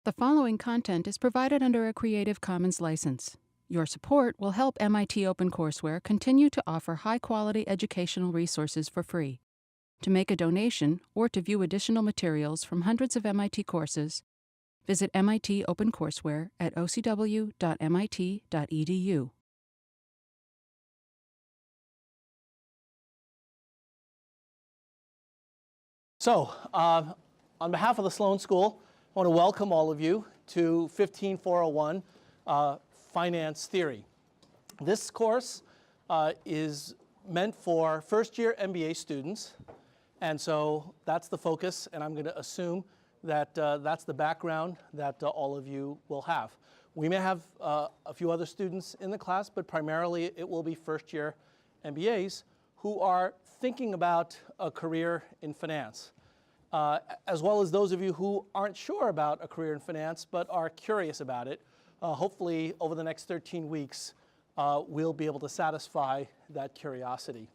The following content is provided under a Creative Commons license. Your support will help MIT OpenCourseware continue to offer high-quality educational resources for free. To make a donation or to view additional materials from hundreds of MIT courses, visit MIT OpenCourseware at ocw.mit.edu. So, on behalf of the Sloan School, I want to welcome all of you to 15401 Finance Theory. This course is meant for first-year MBA students, and so that's the focus, and I'm going to assume that that's the background that all of you will have. We may have a few other students in the class, but primarily it will be first-year MBAs who are thinking about a career in finance. As well as those of you who aren't sure about a career in finance but are curious about it. Hopefully, over the next 13 weeks, we'll be able to satisfy that curiosity.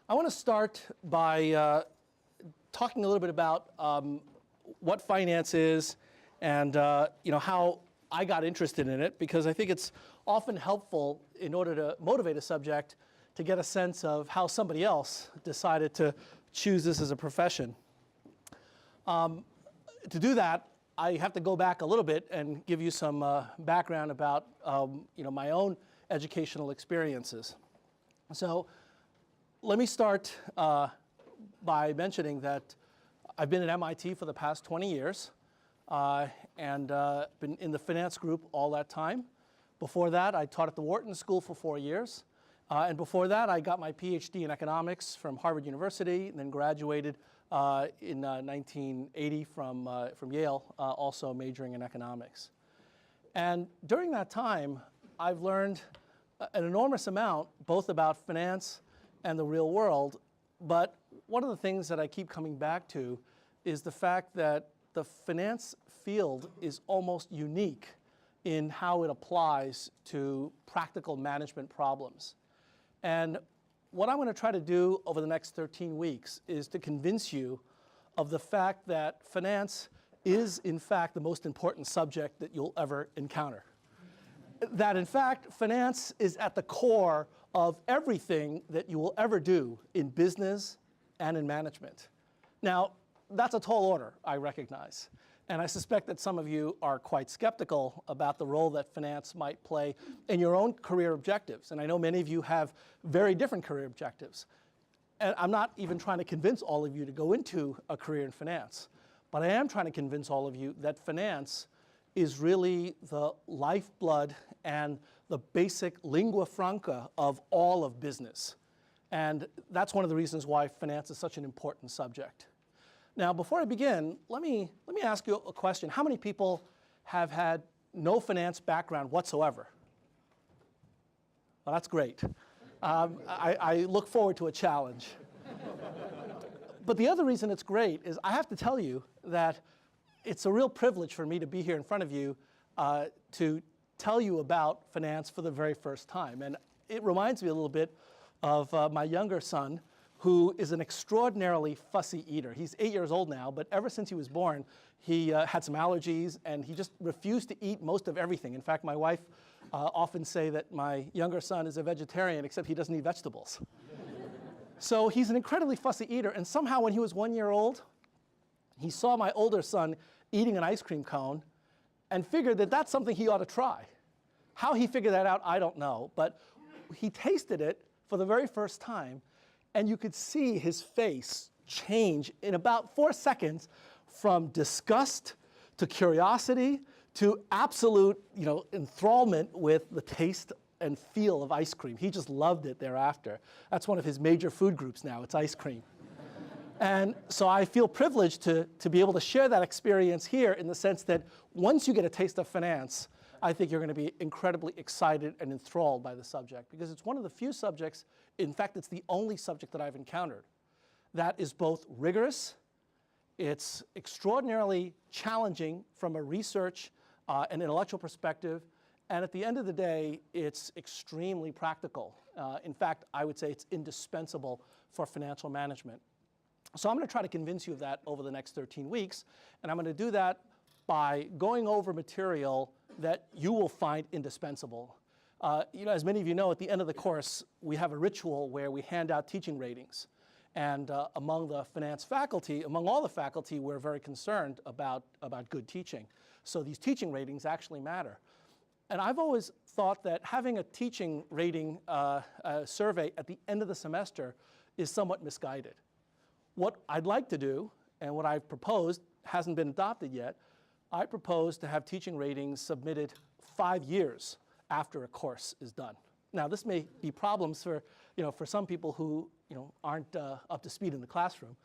I want to start by talking a little bit about what finance is and how I got interested in it, because I think it's often helpful in order to motivate a subject to get a sense of how somebody else decided to choose this as a profession. To do that, I have to go back a little bit and give you some background about my own educational experiences. So let me start by mentioning that I've been at MIT for the past 20 years and been in the finance group all that time. Before that, I taught at the Wharton School for 4 years. And before that, I got my PhD in economics from Harvard University, and then graduated in 1980 from Yale, also majoring in economics. And during that time, I've learned an enormous amount, both about finance and the real world. But one of the things that I keep coming back to is the fact that the finance field is almost unique in how it applies to practical management problems. And what I'm going to try to do over the next 13 weeks is to convince you of the fact that finance is, in fact, the most important subject that you'll ever encounter. That, in fact, finance is at the core of everything that you will ever do in business and in management. Now, that's a tall order, I recognize. And I suspect that some of you are quite skeptical about the role that finance might play in your own career objectives. And I know many of you have very different career objectives. And I'm not even trying to convince all of you to go into a career in finance. But I am trying to convince all of you that finance is really the lifeblood and the basic lingua franca of all of business. And that's one of the reasons why finance is such an important subject. Now, before I begin, let me ask you a question. How many people have had no finance background whatsoever? Well, that's great. I look forward to a challenge. But the other reason it's great is I have to tell you that it's a real privilege for me to be here in front of you to tell you about finance for the very first time. And it reminds me a little bit of my younger son, who is an extraordinarily fussy eater. He's 8 years old now, but ever since he was born, he had some allergies, and he just refused to eat most of everything. In fact, my wife often say that my younger son is a vegetarian, except he doesn't eat vegetables. So he's an incredibly fussy eater, and somehow when he was 1 year old, he saw my older son eating an ice cream cone and figured that that's something he ought to try. How he figured that out, I don't know, but he tasted it for the very first time, and you could see his face change in about 4 seconds from disgust to curiosity to absolute enthrallment with the taste and feel of ice cream. He just loved it thereafter. That's one of his major food groups now, it's ice cream. And so I feel privileged to be able to share that experience here, in the sense that once you get a taste of finance, I think you're going to be incredibly excited and enthralled by the subject, because it's one of the few subjects, in fact, it's the only subject that I've encountered that is both rigorous, it's extraordinarily challenging from a research and intellectual perspective, and at the end of the day, it's extremely practical. In fact, I would say it's indispensable for financial management. So I'm going to try to convince you of that over the next 13 weeks, and I'm going to do that by going over material that you will find indispensable. As many of you know, at the end of the course, we have a ritual where we hand out teaching ratings. And among the finance faculty, among all the faculty, we're very concerned about good teaching. So these teaching ratings actually matter. And I've always thought that having a teaching rating survey at the end of the semester is somewhat misguided. What I'd like to do, and what I've proposed, hasn't been adopted yet, I propose to have teaching ratings submitted 5 years after a course is done. Now, this may be problems for some people who aren't up to speed in the classroom.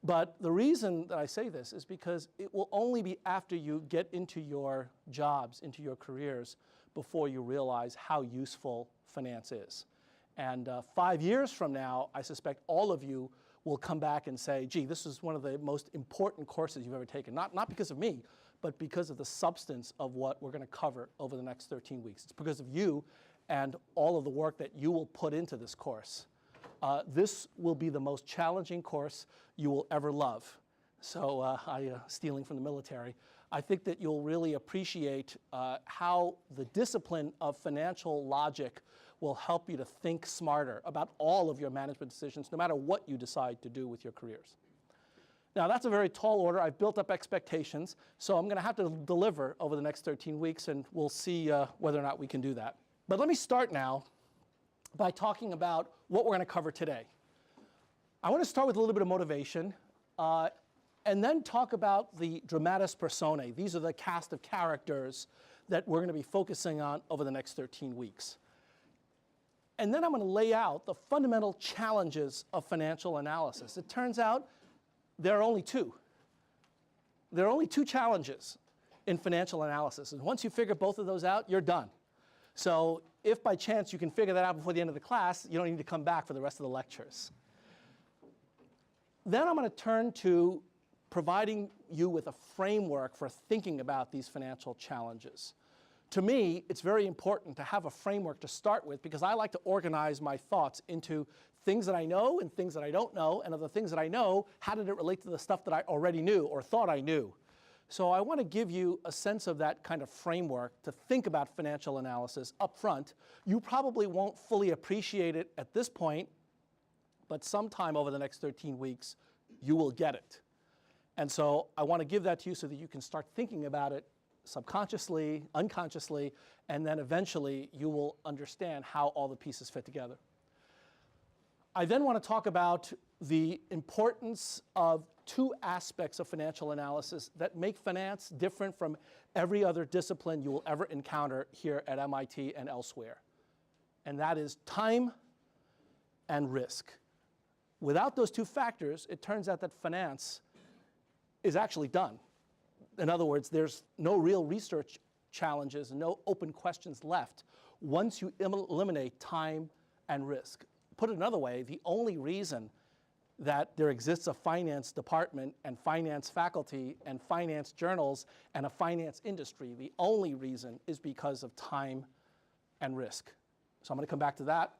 But the reason that I say this is because it will only be after you get into your jobs, into your careers, before you realize how useful finance is. And 5 years from now, I suspect all of you will come back and say, gee, this is one of the most important courses you've ever taken. Not because of me, but because of the substance of what we're going to cover over the next 13 weeks. It's because of you and all of the work that you will put into this course. This will be the most challenging course you will ever love. So stealing from the military, I think that you'll really appreciate how the discipline of financial logic will help you to think smarter about all of your management decisions, no matter what you decide to do with your careers. Now, that's a very tall order. I've built up expectations, so I'm going to have to deliver over the next 13 weeks, and we'll see whether or not we can do that. But let me start now by talking about what we're going to cover today. I want to start with a little bit of motivation, and then talk about the dramatis personae. These are the cast of characters that we're going to be focusing on over the next 13 weeks. And then I'm going to lay out the fundamental challenges of financial analysis. It turns out there are only two. There are only two challenges in financial analysis. And once you figure both of those out, you're done. So if by chance you can figure that out before the end of the class, you don't need to come back for the rest of the lectures. Then I'm going to turn to providing you with a framework for thinking about these financial challenges. To me, it's very important to have a framework to start with because I like to organize my thoughts into things that I know and things that I don't know, and of the things that I know, how did it relate to the stuff that I already knew or thought I knew? So I want to give you a sense of that kind of framework to think about financial analysis up front. You probably won't fully appreciate it at this point, but sometime over the next 13 weeks, you will get it. And so I want to give that to you so that you can start thinking about it subconsciously, unconsciously, and then eventually you will understand how all the pieces fit together. I then want to talk about the importance of two aspects of financial analysis that make finance different from every other discipline you will ever encounter here at MIT and elsewhere. And that is time and risk. Without those two factors, it turns out that finance is actually done. In other words, there's no real research challenges, no open questions left once you eliminate time and risk. Put it another way, the only reason that there exists a finance department and finance faculty and finance journals and a finance industry, the only reason is because of time and risk. So I'm going to come back to that.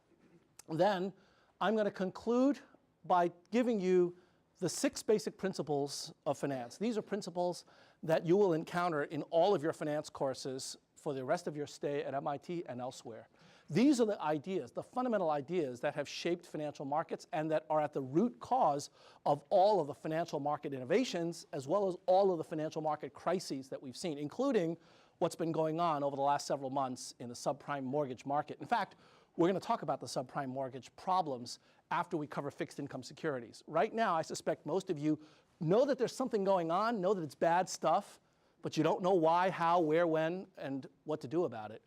Then I'm going to conclude by giving you the 6 basic principles of finance. These are principles that you will encounter in all of your finance courses for the rest of your stay at MIT and elsewhere. These are the ideas, the fundamental ideas that have shaped financial markets and that are at the root cause of all of the financial market innovations as well as all of the financial market crises that we've seen, including what's been going on over the last several months in the subprime mortgage market. In fact, we're going to talk about the subprime mortgage problems after we cover fixed income securities. Right now, I suspect most of you know that there's something going on, know that it's bad stuff, but you don't know why, how, where, when, and what to do about it.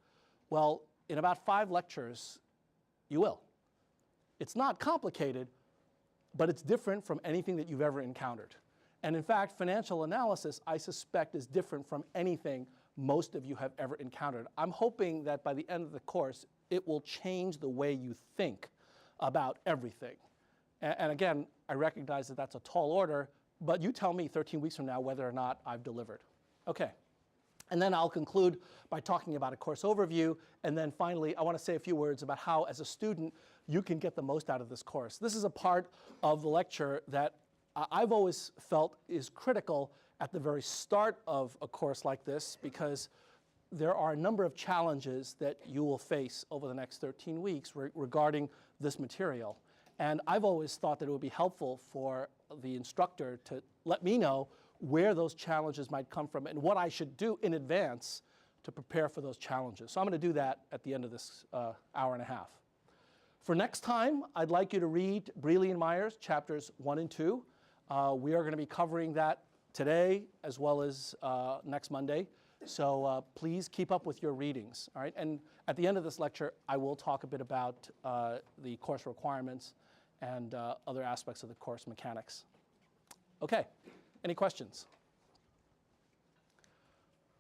Well, in about 5 lectures, you will. It's not complicated, but it's different from anything that you've ever encountered. And in fact, financial analysis, I suspect, is different from anything most of you have ever encountered. I'm hoping that by the end of the course, it will change the way you think about everything. And again, I recognize that that's a tall order, but you tell me 13 weeks from now whether or not I've delivered. Okay. And then I'll conclude by talking about a course overview. And then finally, I want to say a few words about how, as a student, you can get the most out of this course. This is a part of the lecture that I've always felt is critical at the very start of a course like this because there are a number of challenges that you will face over the next 13 weeks regarding this material. And I've always thought that it would be helpful for the instructor to let me know where those challenges might come from and what I should do in advance to prepare for those challenges. So I'm going to do that at the end of this hour and a half. For next time, I'd like you to read Brealey and Myers, chapters 1 and 2. We are going to be covering that today as well as next Monday. So please keep up with your readings, all right? And at the end of this lecture, I will talk a bit about the course requirements and other aspects of the course mechanics. Okay, any questions?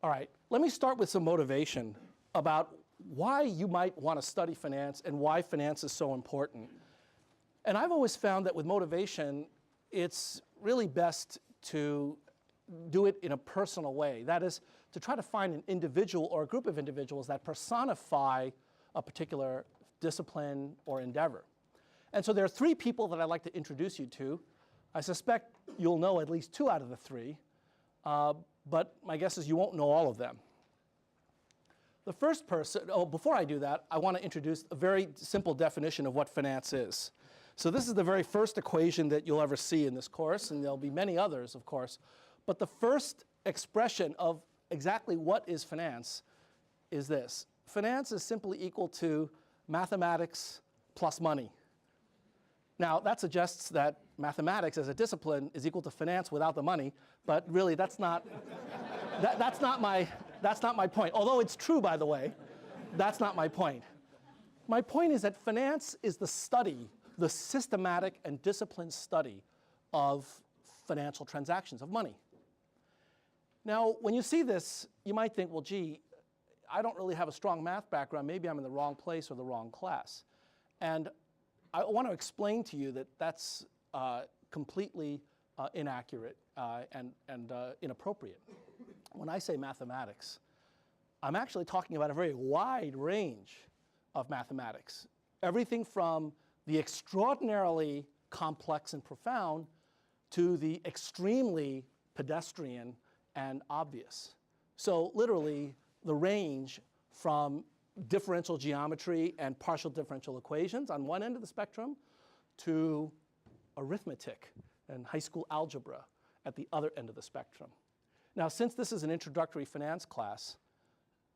All right, let me start with some motivation about why you might want to study finance and why finance is so important. And I've always found that with motivation, it's really best to do it in a personal way. That is, to try to find an individual or a group of individuals that personify a particular discipline or endeavor. And so there are 3 people that I'd like to introduce you to. I suspect you'll know at least 2 out of the 3, but my guess is you won't know all of them. The first person, before I do that, I want to introduce a very simple definition of what finance is. So this is the very first equation that you'll ever see in this course, and there'll be many others, of course. But the first expression of exactly what is finance is this. Finance is simply equal to mathematics plus money. Now, that suggests that mathematics as a discipline is equal to finance without the money, but really that's not, that's not my point. Although it's true, by the way, that's not my point. My point is that finance is the study, the systematic and disciplined study of financial transactions, of money. Now, when you see this, you might think, well, gee, I don't really have a strong math background. Maybe I'm in the wrong place or the wrong class. And I want to explain to you that that's completely inaccurate and inappropriate. When I say mathematics, I'm actually talking about a very wide range of mathematics. Everything from the extraordinarily complex and profound to the extremely pedestrian and obvious. So literally, the range from differential geometry and partial differential equations on one end of the spectrum to arithmetic and high school algebra at the other end of the spectrum. Now, since this is an introductory finance class,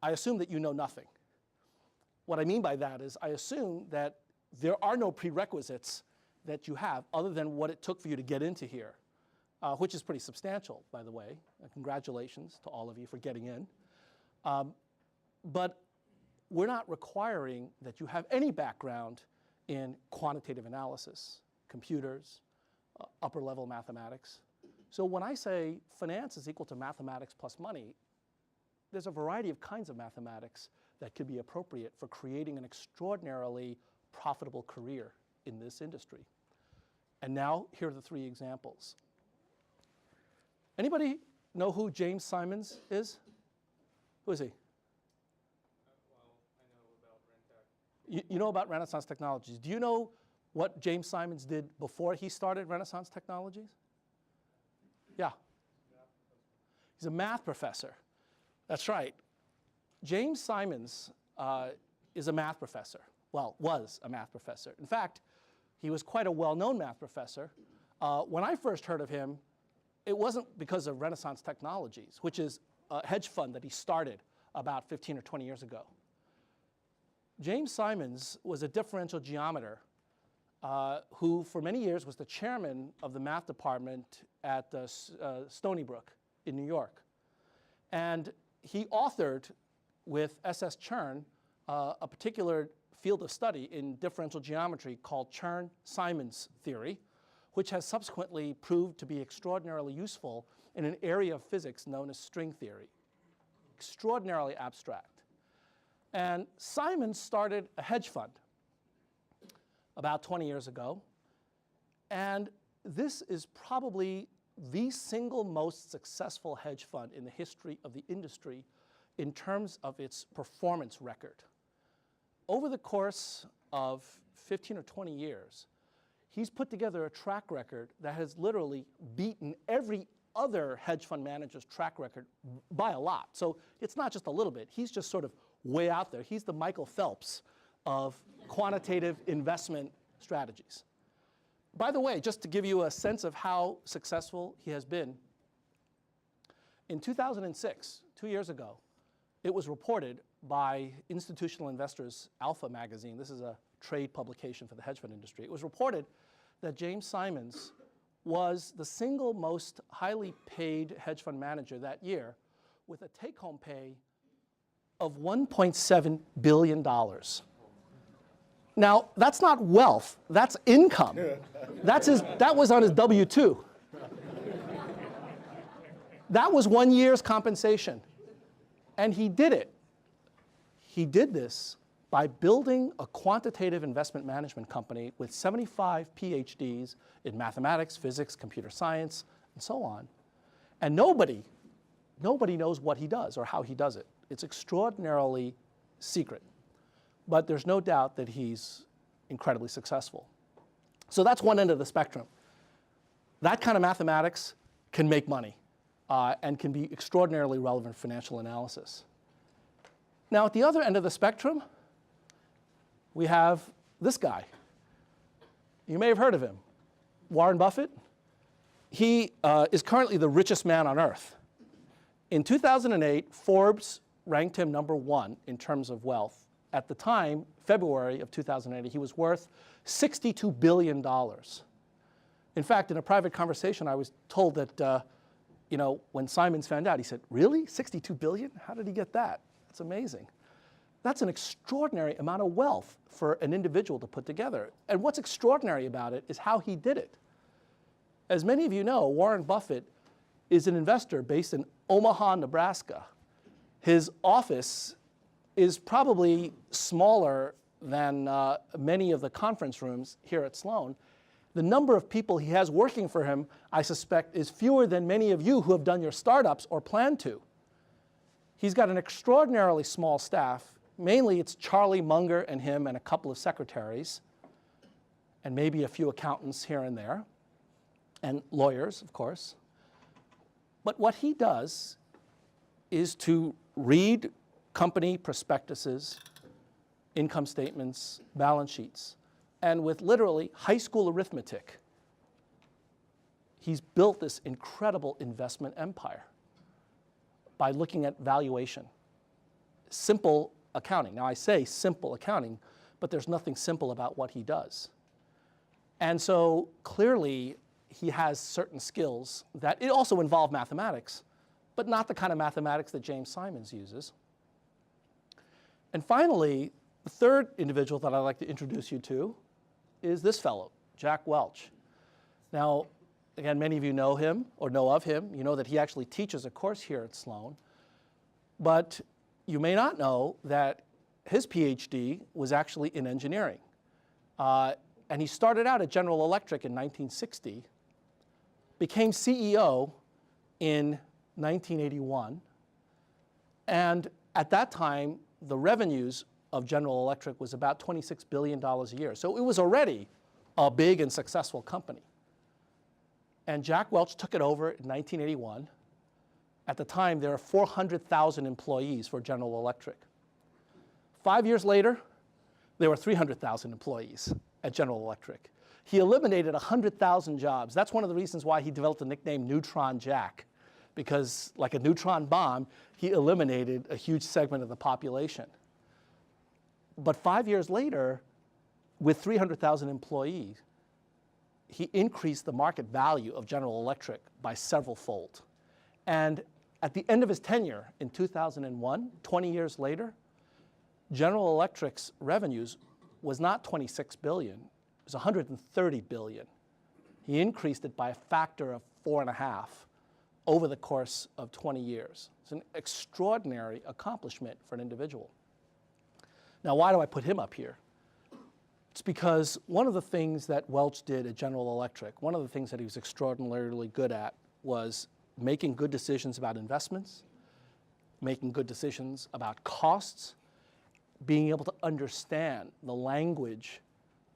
I assume that you know nothing. What I mean by that is I assume that there are no prerequisites that you have other than what it took for you to get into here, which is pretty substantial, by the way. Congratulations to all of you for getting in. But we're not requiring that you have any background in quantitative analysis, computers, upper-level mathematics. So when I say finance is equal to mathematics plus money, there's a variety of kinds of mathematics that could be appropriate for creating an extraordinarily profitable career in this industry. And now, here are the 3 examples. Anybody know who James Simons is? Who is he? You know about Renaissance Technologies. Do you know what James Simons did before he started Renaissance Technologies? Yeah. He's a math professor. That's right. James Simons is a math professor. Well, was a math professor. In fact, he was quite a well-known math professor. When I first heard of him, it wasn't because of Renaissance Technologies, which is a hedge fund that he started about 15 or 20 years ago. James Simons was a differential geometer who for many years was the chairman of the math department at Stony Brook in New York. And he authored with S.S. Chern a particular field of study in differential geometry called Chern-Simons theory, which has subsequently proved to be extraordinarily useful in an area of physics known as string theory. Extraordinarily abstract. And Simons started a hedge fund about 20 years ago. And this is probably the single most successful hedge fund in the history of the industry in terms of its performance record. Over the course of 15 or 20 years, he's put together a track record that has literally beaten every other hedge fund managers' track record by a lot. So it's not just a little bit. He's just sort of way out there. He's the Michael Phelps of quantitative investment strategies. By the way, just to give you a sense of how successful he has been, in 2006, 2 years ago, it was reported by Institutional Investors Alpha magazine. This is a trade publication for the hedge fund industry. It was reported that James Simons was the single most highly paid hedge fund manager that year, with a take-home pay of $1.7 billion. Now, that's not wealth, that's income. That was on his W-2. That was 1 year's compensation. And he did it. He did this by building a quantitative investment management company with 75 PhDs in mathematics, physics, computer science, and so on. And nobody knows what he does or how he does it. It's extraordinarily secret. But there's no doubt that he's incredibly successful. So that's one end of the spectrum. That kind of mathematics can make money and can be extraordinarily relevant financial analysis. Now, at the other end of the spectrum, we have this guy. You may have heard of him, Warren Buffett. He is currently the richest man on earth. In 2008, Forbes ranked him #1 in terms of wealth. At the time, February of 2008, he was worth $62 billion. In fact, in a private conversation, I was told that when Simons found out, he said, "Really? $62 billion? How did he get that? That's amazing." That's an extraordinary amount of wealth for an individual to put together. And what's extraordinary about it is how he did it. As many of you know, Warren Buffett is an investor based in Omaha, Nebraska. His office is probably smaller than many of the conference rooms here at Sloan. The number of people he has working for him, I suspect, is fewer than many of you who have done your startups or plan to. He's got an extraordinarily small staff. Mainly it's Charlie Munger and him and a couple of secretaries, and maybe a few accountants here and there, and lawyers, of course. But what he does is to read company prospectuses, income statements, balance sheets, and with literally high school arithmetic, he's built this incredible investment empire by looking at valuation. Simple accounting. Now, I say simple accounting, but there's nothing simple about what he does. And so clearly, he has certain skills that it also involve mathematics, but not the kind of mathematics that James Simons uses. And finally, the third individual that I'd like to introduce you to is this fellow, Jack Welch. Now, again, many of you know him or know of him. You know that he actually teaches a course here at Sloan. But you may not know that his PhD was actually in engineering. And he started out at General Electric in 1960, became CEO in 1981, and at that time, the revenues of General Electric was about $26 billion a year. So it was already a big and successful company. And Jack Welch took it over in 1981. At the time, there were 400,000 employees for General Electric. 5 years later, there were 300,000 employees at General Electric. He eliminated 100,000 jobs. That's one of the reasons why he developed the nickname Neutron Jack, because like a neutron bomb, he eliminated a huge segment of the population. But 5 years later, with 300,000 employees, he increased the market value of General Electric by several fold. And at the end of his tenure in 2001, 20 years later, General Electric's revenues was not $26 billion, it was $130 billion. He increased it by a factor of 4.5 over the course of 20 years. It's an extraordinary accomplishment for an individual. Now, why do I put him up here? It's because one of the things that Welch did at General Electric, one of the things that he was extraordinarily good at was making good decisions about investments, making good decisions about costs, being able to understand the language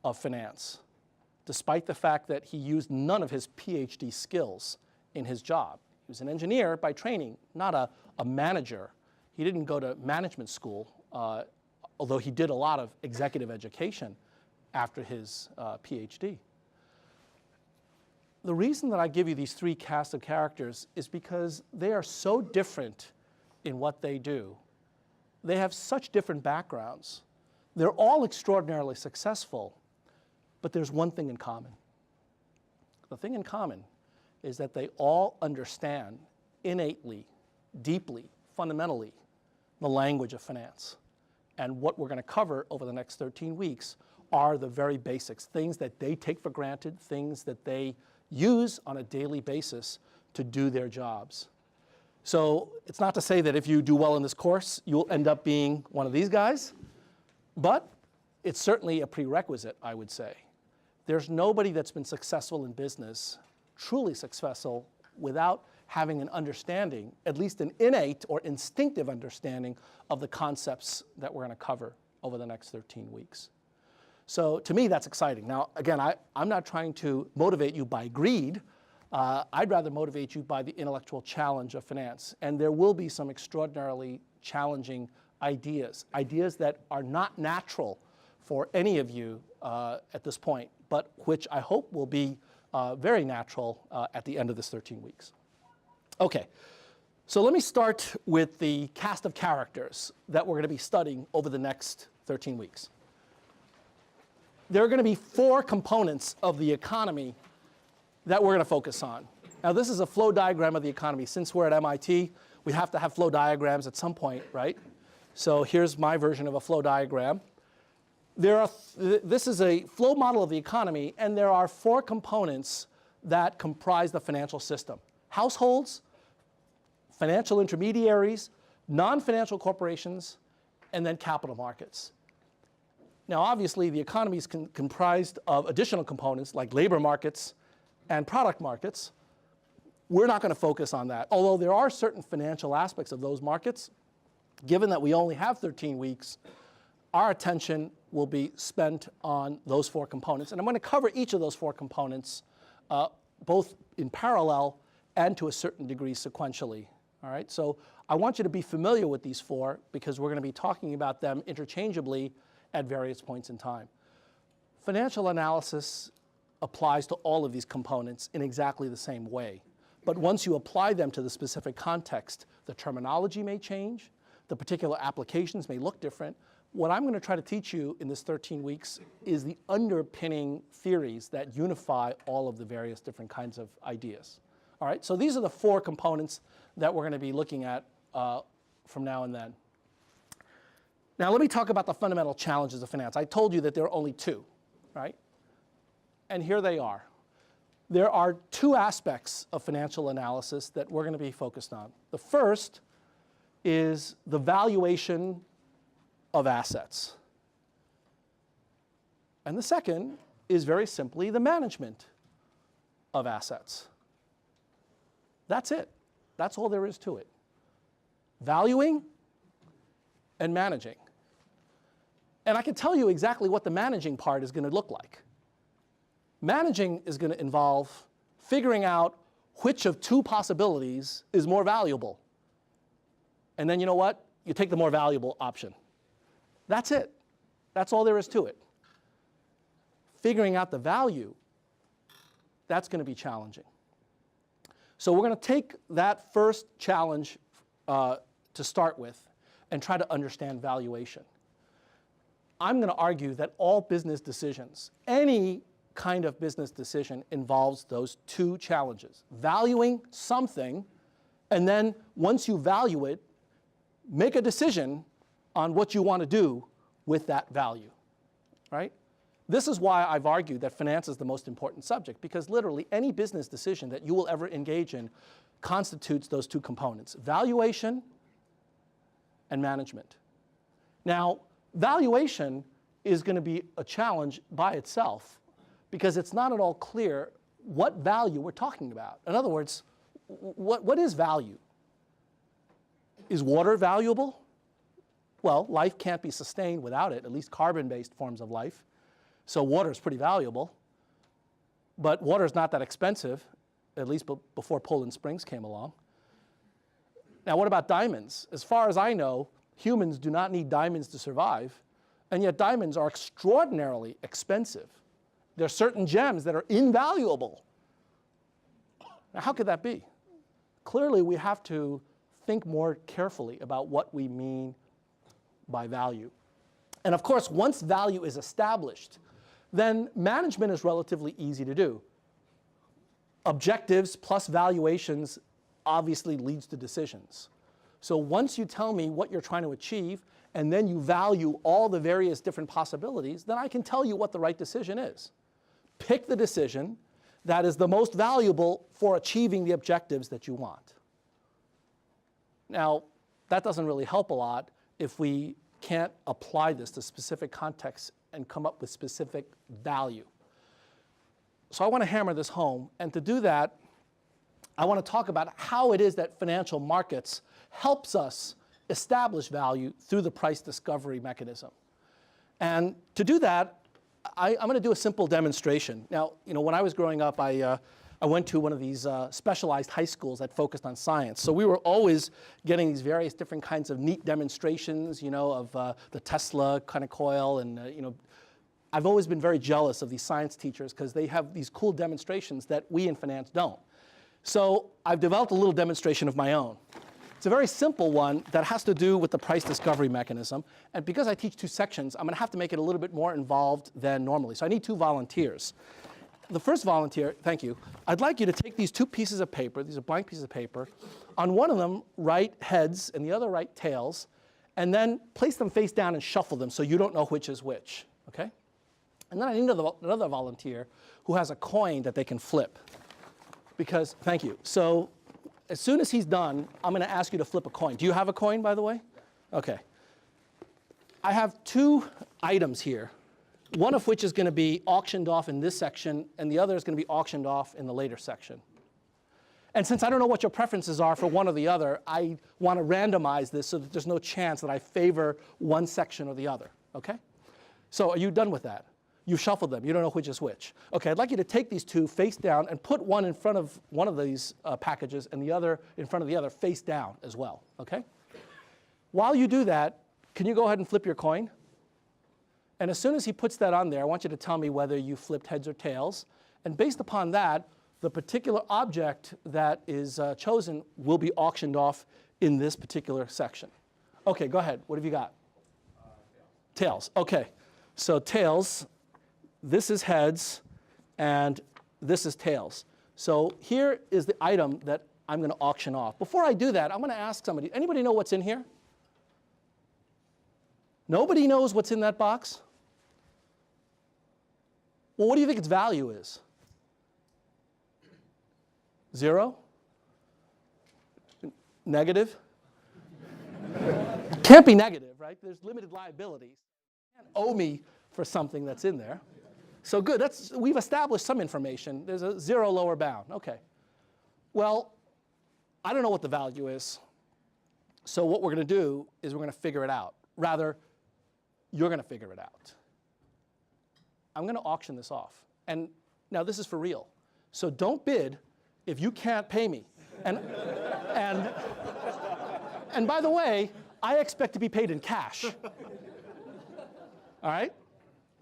of finance, despite the fact that he used none of his PhD skills in his job. was an engineer by training, not a manager. He didn't go to management school, although he did a lot of executive education after his PhD. The reason that I give you these three cast of characters is because they are so different in what they do. They have such different backgrounds. They're all extraordinarily successful, but there's one thing in common. The thing in common is that they all understand innately, deeply, fundamentally, the language of finance. And what we're going to cover over the next 13 weeks are the very basics, things that they take for granted, things that they use on a daily basis to do their jobs. So it's not to say that if you do well in this course, you'll end up being one of these guys, but it's certainly a prerequisite, I would say. There's nobody that's been successful in business, truly successful, without having an understanding, at least an innate or instinctive understanding of the concepts that we're going to cover over the next 13 weeks. So to me, that's exciting. Now, again, I'm not trying to motivate you by greed. I'd rather motivate you by the intellectual challenge of finance. And there will be some extraordinarily challenging ideas that are not natural for any of you at this point, but which I hope will be very natural at the end of this 13 weeks. Okay, so let me start with the cast of characters that we're going to be studying over the next 13 weeks. There are going to be 4 components of the economy that we're going to focus on. Now, this is a flow diagram of the economy. Since we're at MIT, we have to have flow diagrams at some point, right? So here's my version of a flow diagram. This is a flow model of the economy, and there are 4 components that comprise the financial system: households, financial intermediaries, non-financial corporations, and then capital markets. Now, obviously, the economy is comprised of additional components like labor markets and product markets. We're not going to focus on that, although there are certain financial aspects of those markets. Given that we only have 13 weeks, our attention will be spent on those 4 components. And I'm going to cover each of those 4 components both in parallel and to a certain degree sequentially. All right? So I want you to be familiar with these 4 because we're going to be talking about them interchangeably at various points in time. Financial analysis applies to all of these components in exactly the same way. But once you apply them to the specific context, the terminology may change, the particular applications may look different. What I'm going to try to teach you in this 13 weeks is the underpinning theories that unify all of the various different kinds of ideas. All right, so these are the 4 components that we're going to be looking at from now and then. Now, let me talk about the fundamental challenges of finance. I told you that there are only 2, right? And here they are. There are 2 aspects of financial analysis that we're going to be focused on. The first is the valuation of assets. And the second is very simply the management of assets. That's it. That's all there is to it. Valuing and managing. And I can tell you exactly what the managing part is going to look like. Managing is going to involve figuring out which of 2 possibilities is more valuable. And then you know what? You take the more valuable option. That's it. That's all there is to it. Figuring out the value, that's going to be challenging. So we're going to take that first challenge to start with and try to understand valuation. I'm going to argue that all business decisions, any kind of business decision, involves those 2 challenges: valuing something, and then once you value it, make a decision on what you want to do with that value, right? This is why I've argued that finance is the most important subject, because literally any business decision that you will ever engage in constitutes those 2 components: valuation and management. Now, valuation is going to be a challenge by itself because it's not at all clear what value we're talking about. In other words, what is value? Is water valuable? Well, life can't be sustained without it, at least carbon-based forms of life. So water is pretty valuable. But water is not that expensive. at least before Poland Springs came along. Now, what about diamonds? As far as I know, humans do not need diamonds to survive, and yet diamonds are extraordinarily expensive. There are certain gems that are invaluable. Now, how could that be? Clearly, we have to think more carefully about what we mean by value. And of course, once value is established, then management is relatively easy to do. Objectives plus valuations obviously leads to decisions. So once you tell me what you're trying to achieve, and then you value all the various different possibilities, then I can tell you what the right decision is. Pick the decision that is the most valuable for achieving the objectives that you want. Now, that doesn't really help a lot if we can't apply this to specific contexts and come up with specific value. So I want to hammer this home, and to do that, I want to talk about how it is that financial markets helps us establish value through the price discovery mechanism. And to do that, I'm going to do a simple demonstration. Now, when I was growing up, I went to one of these specialized high schools that focused on science. So we were always getting these various different kinds of neat demonstrations, of the Tesla kind of coil. And, I've always been very jealous of these science teachers because they have these cool demonstrations that we in finance don't. So I've developed a little demonstration of my own. It's a very simple one that has to do with the price discovery mechanism. And because I teach two sections, I'm going to have to make it a little bit more involved than normally. So I need two volunteers. The first volunteer, thank you, I'd like you to take these two pieces of paper, these are blank pieces of paper. On one of them, write heads, and the other write tails, and then place them face down and shuffle them so you don't know which is which, okay? And then I need another volunteer who has a coin that they can flip. Because, thank you. So as soon as he's done, I'm going to ask you to flip a coin. Do you have a coin, by the way? Okay. I have two items here, one of which is going to be auctioned off in this section, and the other is going to be auctioned off in the later section. And since I don't know what your preferences are for one or the other, I want to randomize this so that there's no chance that I favor one section or the other, okay? So are you done with that? You shuffled them. You don't know which is which. Okay, I'd like you to take these two face down and put one in front of one of these packages and the other in front of the other face down as well, okay? While you do that, can you go ahead and flip your coin? And as soon as he puts that on there, I want you to tell me whether you flipped heads or tails. And based upon that, the particular object that is chosen will be auctioned off in this particular section. Okay, go ahead. What have you got? Tails. Okay, so tails. This is heads, and this is tails. So here is the item that I'm going to auction off. Before I do that, I'm going to ask somebody, anybody know what's in here? Nobody knows what's in that box? Well, what do you think its value is? 0? Negative? Can't be negative, right? There's limited liabilities. You can't owe me for something that's in there. So good, we've established some information. There's a 0 lower bound, okay. Well, I don't know what the value is. So what we're going to do is we're going to figure it out. Rather, you're going to figure it out. I'm going to auction this off. And now this is for real. So don't bid if you can't pay me. And by the way, I expect to be paid in cash. All right?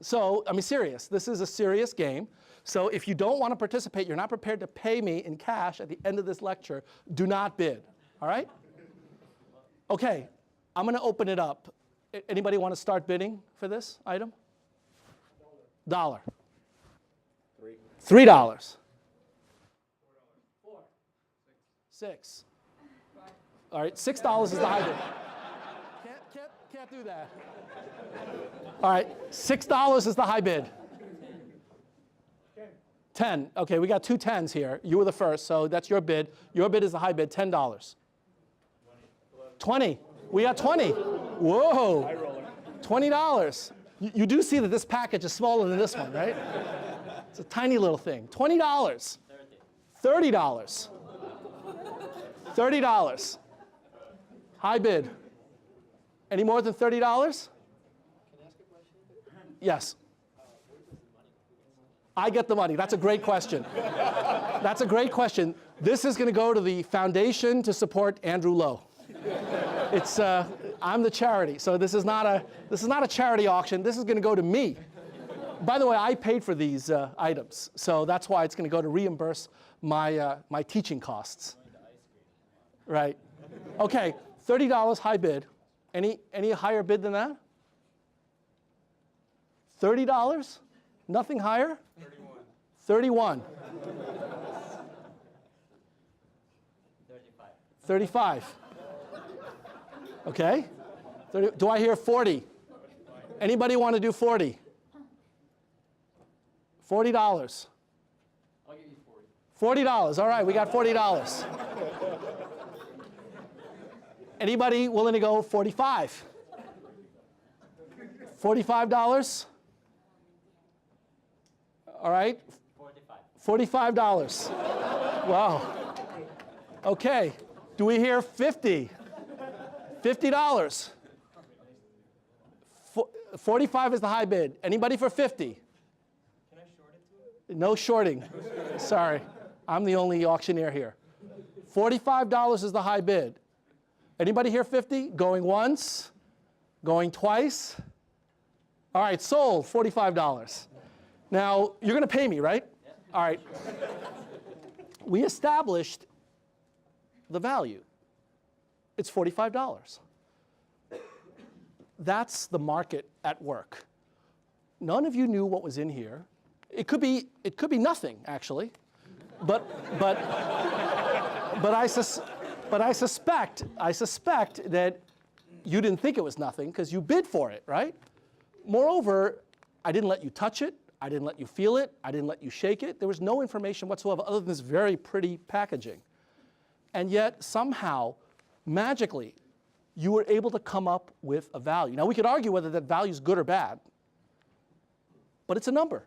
So, I mean, serious. This is a serious game. So if you don't want to participate, you're not prepared to pay me in cash at the end of this lecture, do not bid. All right? Okay, I'm going to open it up. Anybody want to start bidding for this item? $1. $3. $4. $6. All right, $6 is the high bid. Can't do that. All right, $6 is the high bid. 10. Okay, we got two 10s here. You were the first, so that's your bid. Your bid is the high bid, $10. 20. We got 20. Whoa. $20. You do see that this package is smaller than this one, right? It's a tiny little thing. $20. $30. $30. High bid. Any more than $30? Can I ask a question? Yes. I get the money. That's a great question. That's a great question. This is going to go to the Foundation to Support Andrew Lo. It's, I'm the charity, so this is not a charity auction. This is going to go to me. By the way, I paid for these items, so that's why it's going to go to reimburse my my teaching costs. Right. Okay. $30 high bid. Any higher bid than that? $30? Nothing higher? 31. 35. Okay. 30, do I hear 40? Anybody want to do 40? $40. I'll give you 40. $40. All right, we got $40. Anybody willing to go 45? $45? All right. 45. $45. Wow. Okay. Do we hear 50? $50. 45 is the high bid. Anybody for 50? Can I short it to it? No shorting. Sorry. I'm the only auctioneer here. $45 is the high bid. Anybody here 50? Going once? Going twice? All right, sold, $45. Now, you're going to pay me, right? Yeah. All right. We established the value. It's $45. That's the market at work. None of you knew what was in here. It could be nothing, actually. But I suspect that you didn't think it was nothing because you bid for it, right? Moreover, I didn't let you touch it. I didn't let you feel it. I didn't let you shake it. There was no information whatsoever other than this very pretty packaging. And yet, somehow, magically, you were able to come up with a value. Now, we could argue whether that value is good or bad, but it's a number.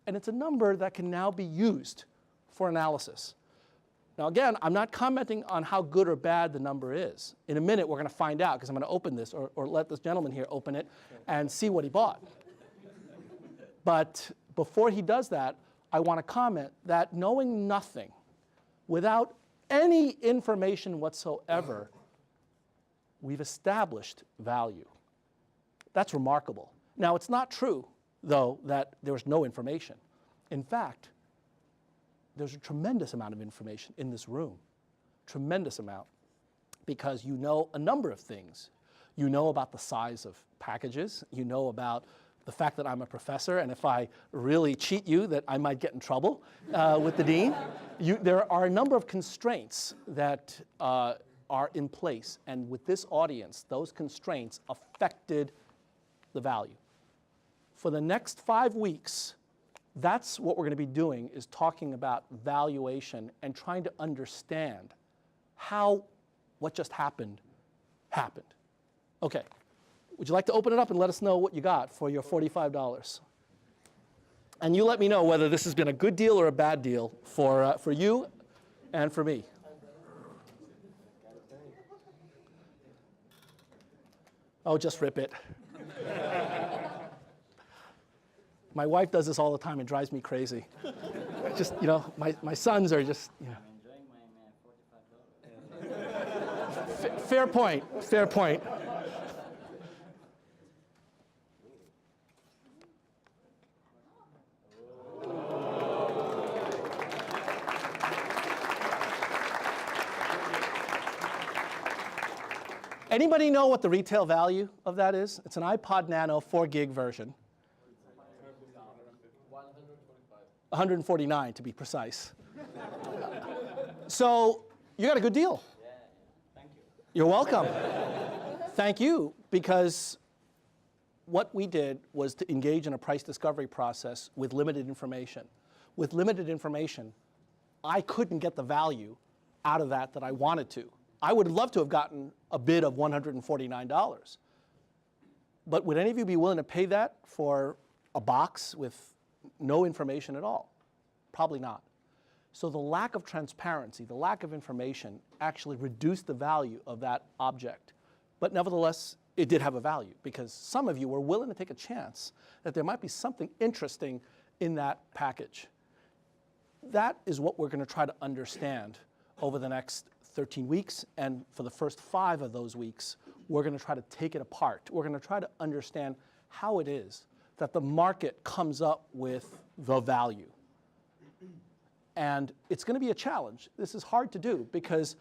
And it's a number that can now be used for analysis. Now, again, I'm not commenting on how good or bad the number is. In a minute, we're going to find out, because I'm going to open this, or let this gentleman here open it and see what he bought. But before he does that, I want to comment that knowing nothing, without any information whatsoever, we've established value. That's remarkable. Now, it's not true, though, that there was no information. In fact, there's a tremendous amount of information in this room, tremendous amount, because you know a number of things. You know about the size of packages. You know about the fact that I'm a professor, and if I really cheat you, that I might get in trouble with the dean. There are a number of constraints that are in place, and with this audience, those constraints affected the value. For the next 5 weeks, that's what we're going to be doing, is talking about valuation and trying to understand how what just happened. Okay. Would you like to open it up and let us know what you got for your $45? And you let me know whether this has been a good deal or a bad deal for you and for me. Oh, just rip it. My wife does this all the time and drives me crazy. Just, you know, my sons are just, you know. I'm enjoying my $45. Fair point, fair point. Anybody know what the retail value of that is? It's an iPod Nano 4 gig version. 149 to be precise. So you got a good deal. Yeah, thank you. You're welcome. Thank you, because what we did was to engage in a price discovery process with limited information. With limited information, I couldn't get the value out of that I wanted to. I would have loved to have gotten a bid of $149. But would any of you be willing to pay that for a box with no information at all? Probably not. So the lack of transparency, the lack of information actually reduced the value of that object. But nevertheless, it did have a value, because some of you were willing to take a chance that there might be something interesting in that package. that is what we're going to try to understand over the next 13 weeks. And for the first 5 of those weeks, we're going to try to take it apart. We're going to try to understand how it is that the market comes up with the value. And it's going to be a challenge. This is hard to do because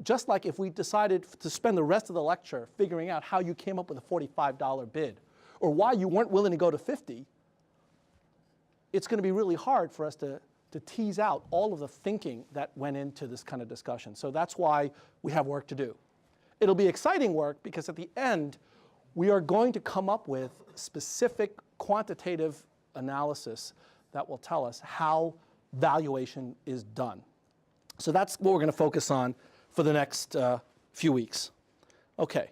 just like if we decided to spend the rest of the lecture figuring out how you came up with a $45 bid or why you weren't willing to go to 50, it's going to be really hard for us to tease out all of the thinking that went into this kind of discussion. So that's why we have work to do. It'll be exciting work because at the end, we are going to come up with specific quantitative analysis that will tell us how valuation is done. So that's what we're going to focus on for the next few weeks. Okay.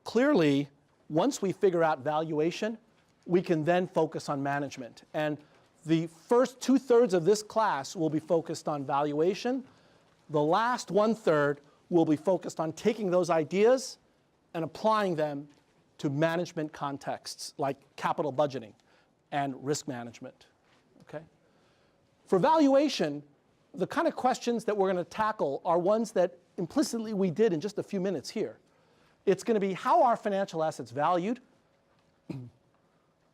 Clearly, once we figure out valuation, we can then focus on management. And the first 2/3 of this class will be focused on valuation. The last 1/3 will be focused on taking those ideas and applying them to management contexts like capital budgeting and risk management. Okay? For valuation, the kind of questions that we're going to tackle are ones that implicitly we did in just a few minutes here. It's going to be how are financial assets valued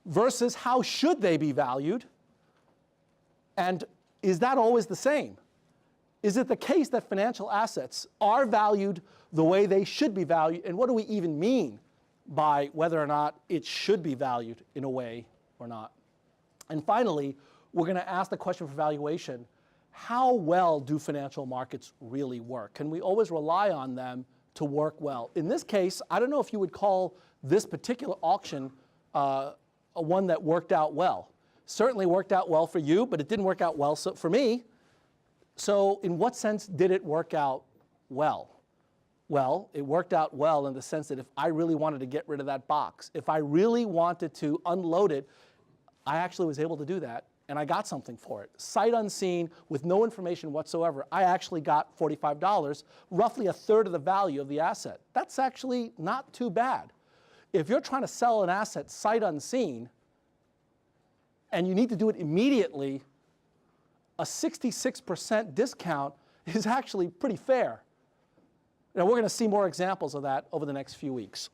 versus how should they be valued, and is that always the same? Is it the case that financial assets are valued the way they should be valued, and what do we even mean by whether or not it should be valued in a way or not? And finally, we're going to ask the question for valuation, how well do financial markets really work? Can we always rely on them to work well? In this case, I don't know if you would call this particular auction one that worked out well. Certainly worked out well for you, but it didn't work out well for me. So in what sense did it work out well? Well, it worked out well in the sense that if I really wanted to get rid of that box, if I really wanted to unload it, I actually was able to do that, and I got something for it. Sight unseen, with no information whatsoever, I actually got $45, roughly 1/3 of the value of the asset. That's actually not too bad. If you're trying to sell an asset sight unseen, and you need to do it immediately, a 66% discount is actually pretty fair. Now, we're going to see more examples of that over the next few weeks.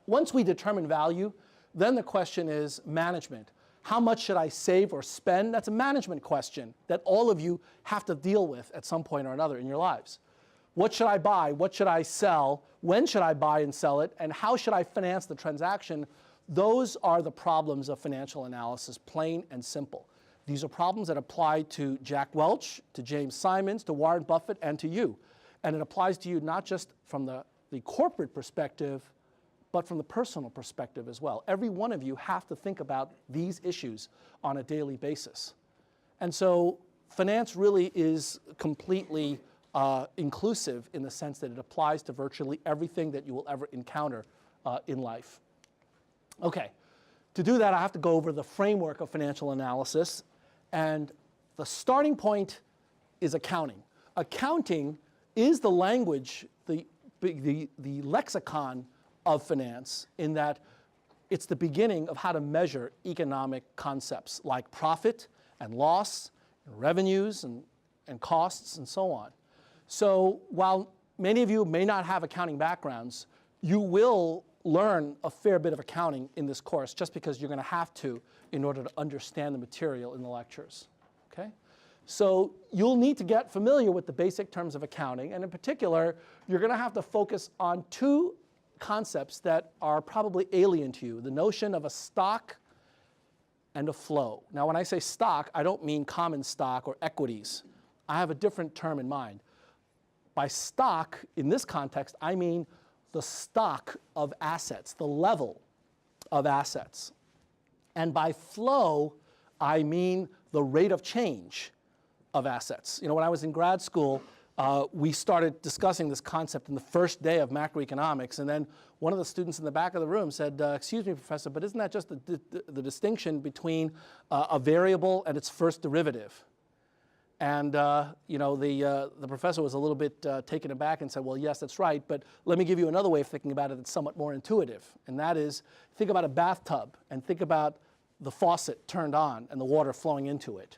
Once we determine value, then the question is management. How much should I save or spend? That's a management question that all of you have to deal with at some point or another in your lives. What should I buy? What should I sell? When should I buy and sell it? And how should I finance the transaction? Those are the problems of financial analysis, plain and simple. These are problems that apply to Jack Welch, to James Simons, to Warren Buffett, and to you. And it applies to you not just from the corporate perspective, but from the personal perspective as well. Every one of you have to think about these issues on a daily basis. And so finance really is completely inclusive in the sense that it applies to virtually everything that you will ever encounter in life. Okay, to do that, I have to go over the framework of financial analysis, and the starting point is accounting. Accounting is the language, the lexicon of finance, in that it's the beginning of how to measure economic concepts like profit and loss, and revenues and costs and so on. So while many of you may not have accounting backgrounds, you will learn a fair bit of accounting in this course just because you're going to have to in order to understand the material in the lectures. Okay? So you'll need to get familiar with the basic terms of accounting, and in particular, you're going to have to focus on 2 concepts that are probably alien to you, the notion of a stock and a flow. Now, when I say stock, I don't mean common stock or equities. I have a different term in mind. By stock, in this context, I mean the stock of assets, the level of assets. And by flow, I mean the rate of change of assets. You know, when I was in grad school, we started discussing this concept in the first day of macroeconomics, and then one of the students in the back of the room said, excuse me, professor, but isn't that just the distinction between a variable and its first derivative? And you know, the professor was a little bit taken aback and said, well, yes, that's right, but let me give you another way of thinking about it that's somewhat more intuitive, and that is, think about a bathtub and think about the faucet turned on and the water flowing into it.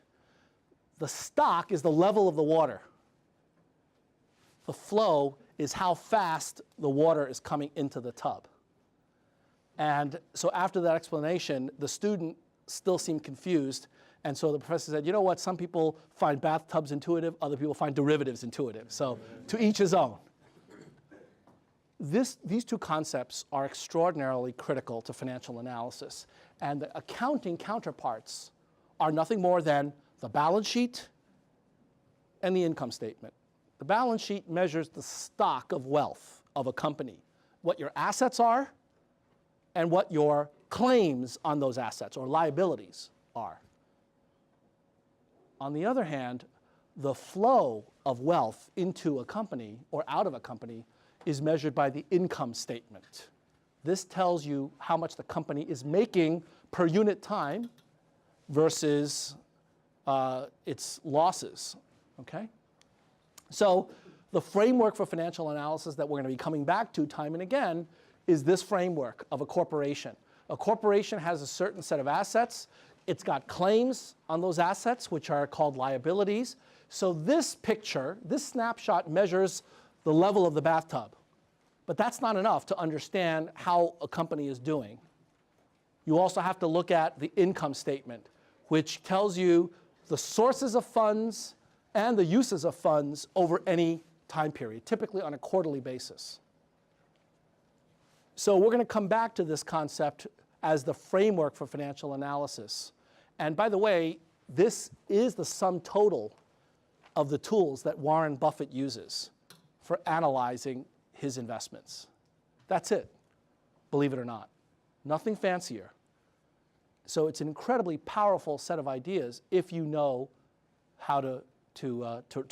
The stock is the level of the water. The flow is how fast the water is coming into the tub. And so after that explanation, the student still seemed confused. And so the professor said, you know what, some people find bathtubs intuitive, other people find derivatives intuitive. So to each his own. These two concepts are extraordinarily critical to financial analysis. And the accounting counterparts are nothing more than the balance sheet and the income statement. The balance sheet measures the stock of wealth of a company, what your assets are and what your claims on those assets or liabilities are. On the other hand, the flow of wealth into a company or out of a company is measured by the income statement. This tells you how much the company is making per unit time versus its losses, okay? So the framework for financial analysis that we're going to be coming back to time and again is this framework of a corporation. A corporation has a certain set of assets. It's got claims on those assets, which are called liabilities. So this picture, this snapshot measures the level of the bathtub. But that's not enough to understand how a company is doing. You also have to look at the income statement, which tells you the sources of funds and the uses of funds over any time period, typically on a quarterly basis. So we're going to come back to this concept as the framework for financial analysis. And by the way, this is the sum total of the tools that Warren Buffett uses for analyzing his investments. That's it, believe it or not. Nothing fancier. So it's an incredibly powerful set of ideas if you know how to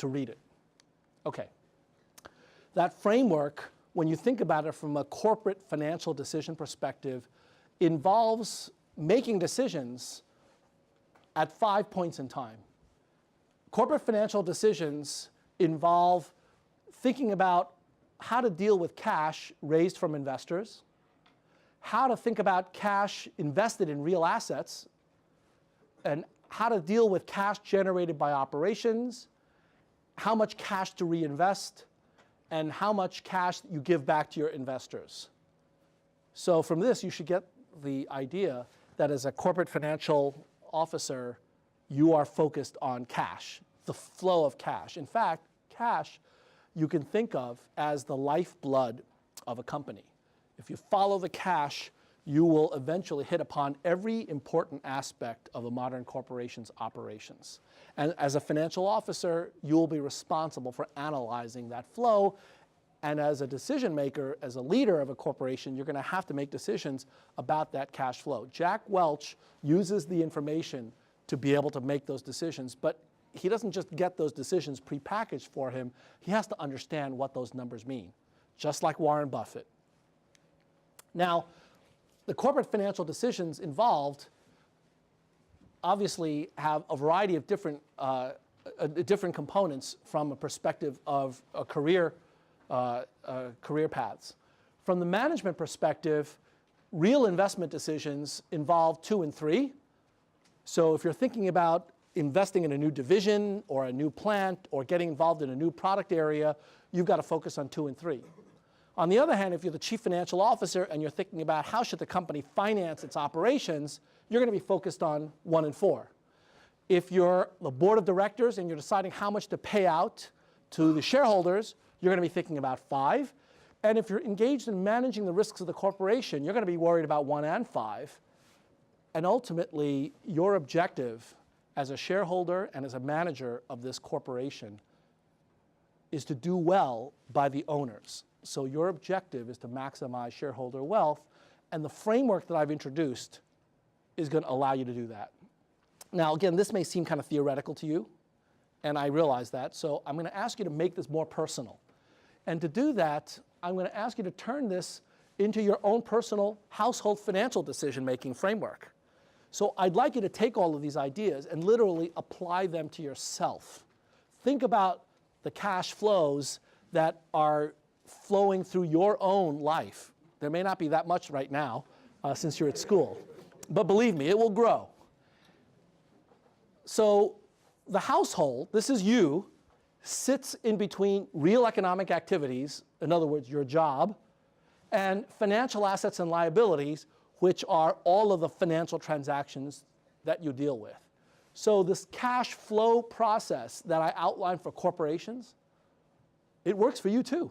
read it. Okay. That framework, when you think about it from a corporate financial decision perspective, involves making decisions at 5 points in time. Corporate financial decisions involve thinking about how to deal with cash raised from investors, how to think about cash invested in real assets, and how to deal with cash generated by operations, how much cash to reinvest, and how much cash you give back to your investors. So from this, you should get the idea that as a corporate financial officer, you are focused on cash, the flow of cash. In fact, cash you can think of as the lifeblood of a company. If you follow the cash, you will eventually hit upon every important aspect of a modern corporation's operations. And as a financial officer, you will be responsible for analyzing that flow. And as a decision maker, as a leader of a corporation, you're going to have to make decisions about that cash flow. Jack Welch uses the information to be able to make those decisions, but he doesn't just get those decisions prepackaged for him. He has to understand what those numbers mean, just like Warren Buffett. Now, the corporate financial decisions involved obviously have a variety of different components from a perspective of a career paths. From the management perspective, real investment decisions involve 2 and 3. So if you're thinking about investing in a new division or a new plant or getting involved in a new product area, you've got to focus on 2 and 3. On the other hand, if you're the chief financial officer and you're thinking about how should the company finance its operations, you're going to be focused on 1 and 4. If you're the board of directors and you're deciding how much to pay out to the shareholders, you're going to be thinking about 5. And if you're engaged in managing the risks of the corporation, you're going to be worried about 1 and 5. And ultimately, your objective as a shareholder and as a manager of this corporation is to do well by the owners. So your objective is to maximize shareholder wealth, and the framework that I've introduced is going to allow you to do that. Now, again, this may seem kind of theoretical to you, and I realize that, so I'm going to ask you to make this more personal. And to do that, I'm going to ask you to turn this into your own personal household financial decision-making framework. So I'd like you to take all of these ideas and literally apply them to yourself. Think about the cash flows that are flowing through your own life. There may not be that much right now since you're at school, but believe me, it will grow. So the household, this is you, sits in between real economic activities, in other words, your job, and financial assets and liabilities, which are all of the financial transactions that you deal with. So this cash flow process that I outlined for corporations, it works for you too.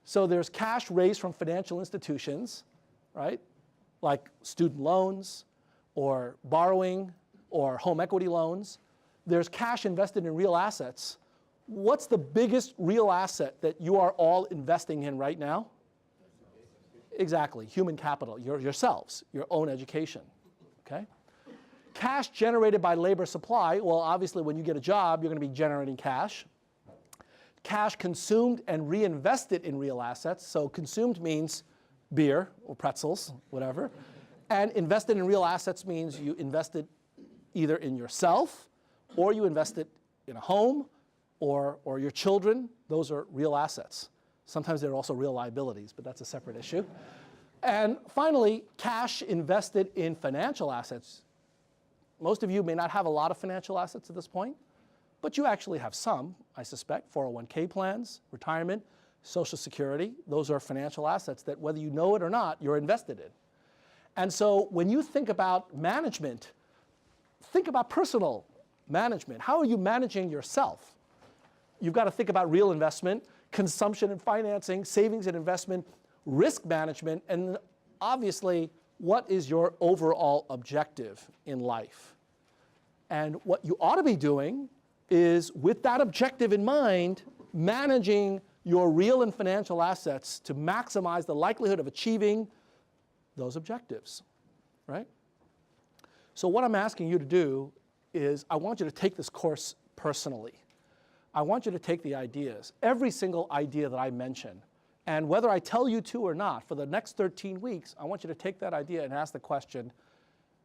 So there's cash raised from financial institutions, right? Like student loans or borrowing or home equity loans. There's cash invested in real assets. What's the biggest real asset that you are all investing in right now? Exactly, human capital, yourselves, your own education, okay? Cash generated by labor supply, well, obviously when you get a job, you're going to be generating cash. Cash consumed and reinvested in real assets, so consumed means beer or pretzels, whatever. And invested in real assets means you invested either in yourself or you invested in a home or your children. Those are real assets. Sometimes they're also real liabilities, but that's a separate issue. And finally, cash invested in financial assets. Most of you may not have a lot of financial assets at this point, but you actually have some, I suspect, 401k plans, retirement, Social Security. Those are financial assets that whether you know it or not, you're invested in. And so when you think about management, think about personal management. How are you managing yourself? You've got to think about real investment, consumption and financing, savings and investment, risk management, and obviously, what is your overall objective in life? And what you ought to be doing is, with that objective in mind, managing your real and financial assets to maximize the likelihood of achieving those objectives, right? So what I'm asking you to do is I want you to take this course personally. I want you to take the ideas, every single idea that I mention, and whether I tell you to or not, for the next 13 weeks, I want you to take that idea and ask the question,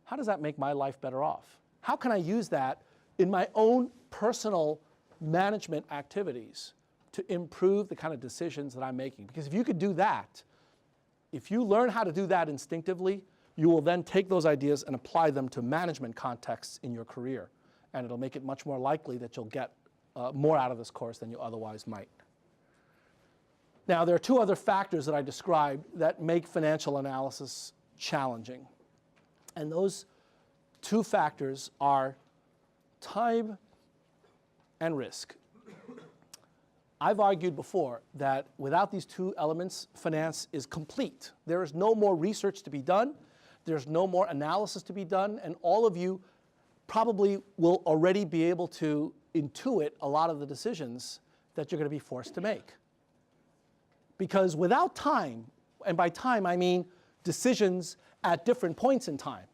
how does that make my life better off? How can I use that in my own personal management activities to improve the kind of decisions that I'm making? Because if you could do that, if you learn how to do that instinctively, you will then take those ideas and apply them to management contexts in your career. And it'll make it much more likely that you'll get more out of this course than you otherwise might. Now, there are two other factors that I described that make financial analysis challenging. And those two factors are time and risk. I've argued before that without these two elements, finance is complete. There is no more research to be done. There's no more analysis to be done. And all of you probably will already be able to intuit a lot of the decisions that you're going to be forced to make. Because without time, and by time I mean decisions at different points in time,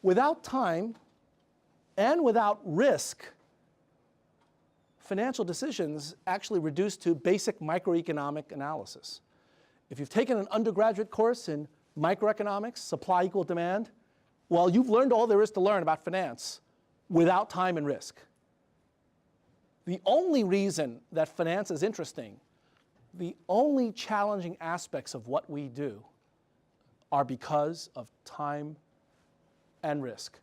without time and without risk, financial decisions actually reduce to basic microeconomic analysis. If you've taken an undergraduate course in microeconomics, supply equal demand, well, you've learned all there is to learn about finance without time and risk. The only reason that finance is interesting, the only challenging aspects of what we do are because of time and risk.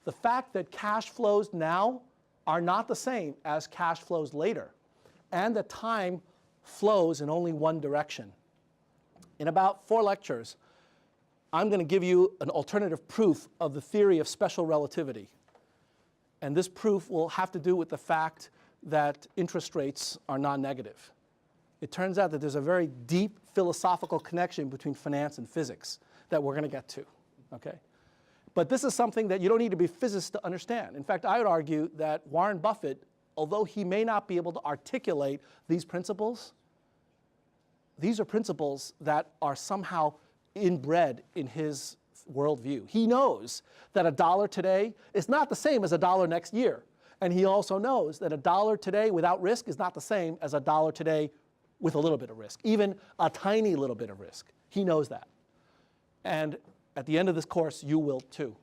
The fact that cash flows now are not the same as cash flows later, and that time flows in only one direction. In about 4 lectures, I'm going to give you an alternative proof of the theory of special relativity. And this proof will have to do with the fact that interest rates are non-negative. It turns out that there's a very deep philosophical connection between finance and physics that we're going to get to, okay? But this is something that you don't need to be a physicist to understand. In fact, I would argue that Warren Buffett, although he may not be able to articulate these principles, these are principles that are somehow inbred in his worldview. He knows that $1 today is not the same as $1 next year. And he also knows that $1 today without risk is not the same as $1 today with a little bit of risk, even a tiny little bit of risk. He knows that. And at the end of this course, you will too.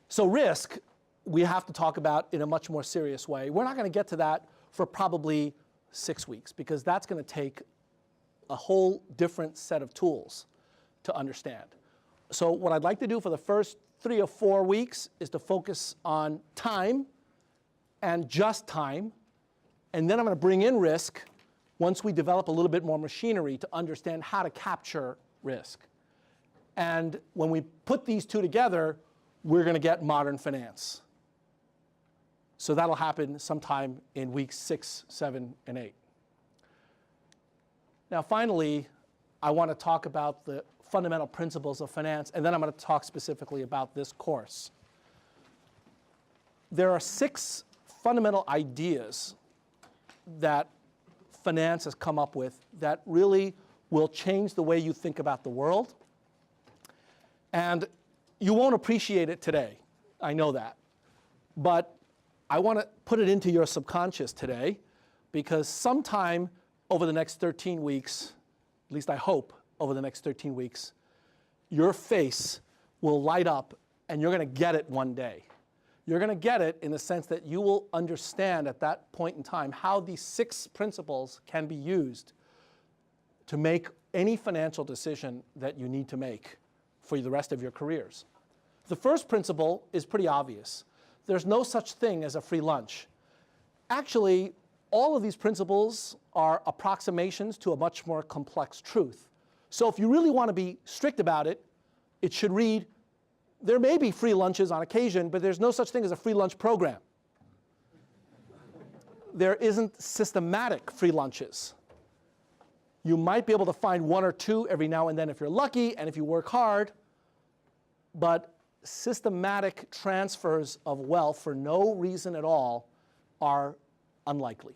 So risk, we have to talk about in a much more serious way. We're not going to get to that for probably 6 weeks, because that's going to take a whole different set of tools to understand. So what I'd like to do for the first 3 or 4 weeks is to focus on time and just time. And then I'm going to bring in risk once we develop a little bit more machinery to understand how to capture risk. And when we put these two together, we're going to get modern finance. So that'll happen sometime in weeks 6, 7, and 8. Now, finally, I want to talk about the fundamental principles of finance, and then I'm going to talk specifically about this course. There are 6 fundamental ideas that finance has come up with that really will change the way you think about the world. And you won't appreciate it today. I know that. But I want to put it into your subconscious today, because sometime over the next 13 weeks, at least I hope over the next 13 weeks, your face will light up and you're going to get it one day. You're going to get it in the sense that you will understand at that point in time how these 6 principles can be used to make any financial decision that you need to make for the rest of your careers. The first principle is pretty obvious. There's no such thing as a free lunch. Actually, all of these principles are approximations to a much more complex truth. So if you really want to be strict about it, it should read, there may be free lunches on occasion, but there's no such thing as a free lunch program. There isn't systematic free lunches. You might be able to find 1 or 2 every now and then if you're lucky and if you work hard, but systematic transfers of wealth for no reason at all are unlikely.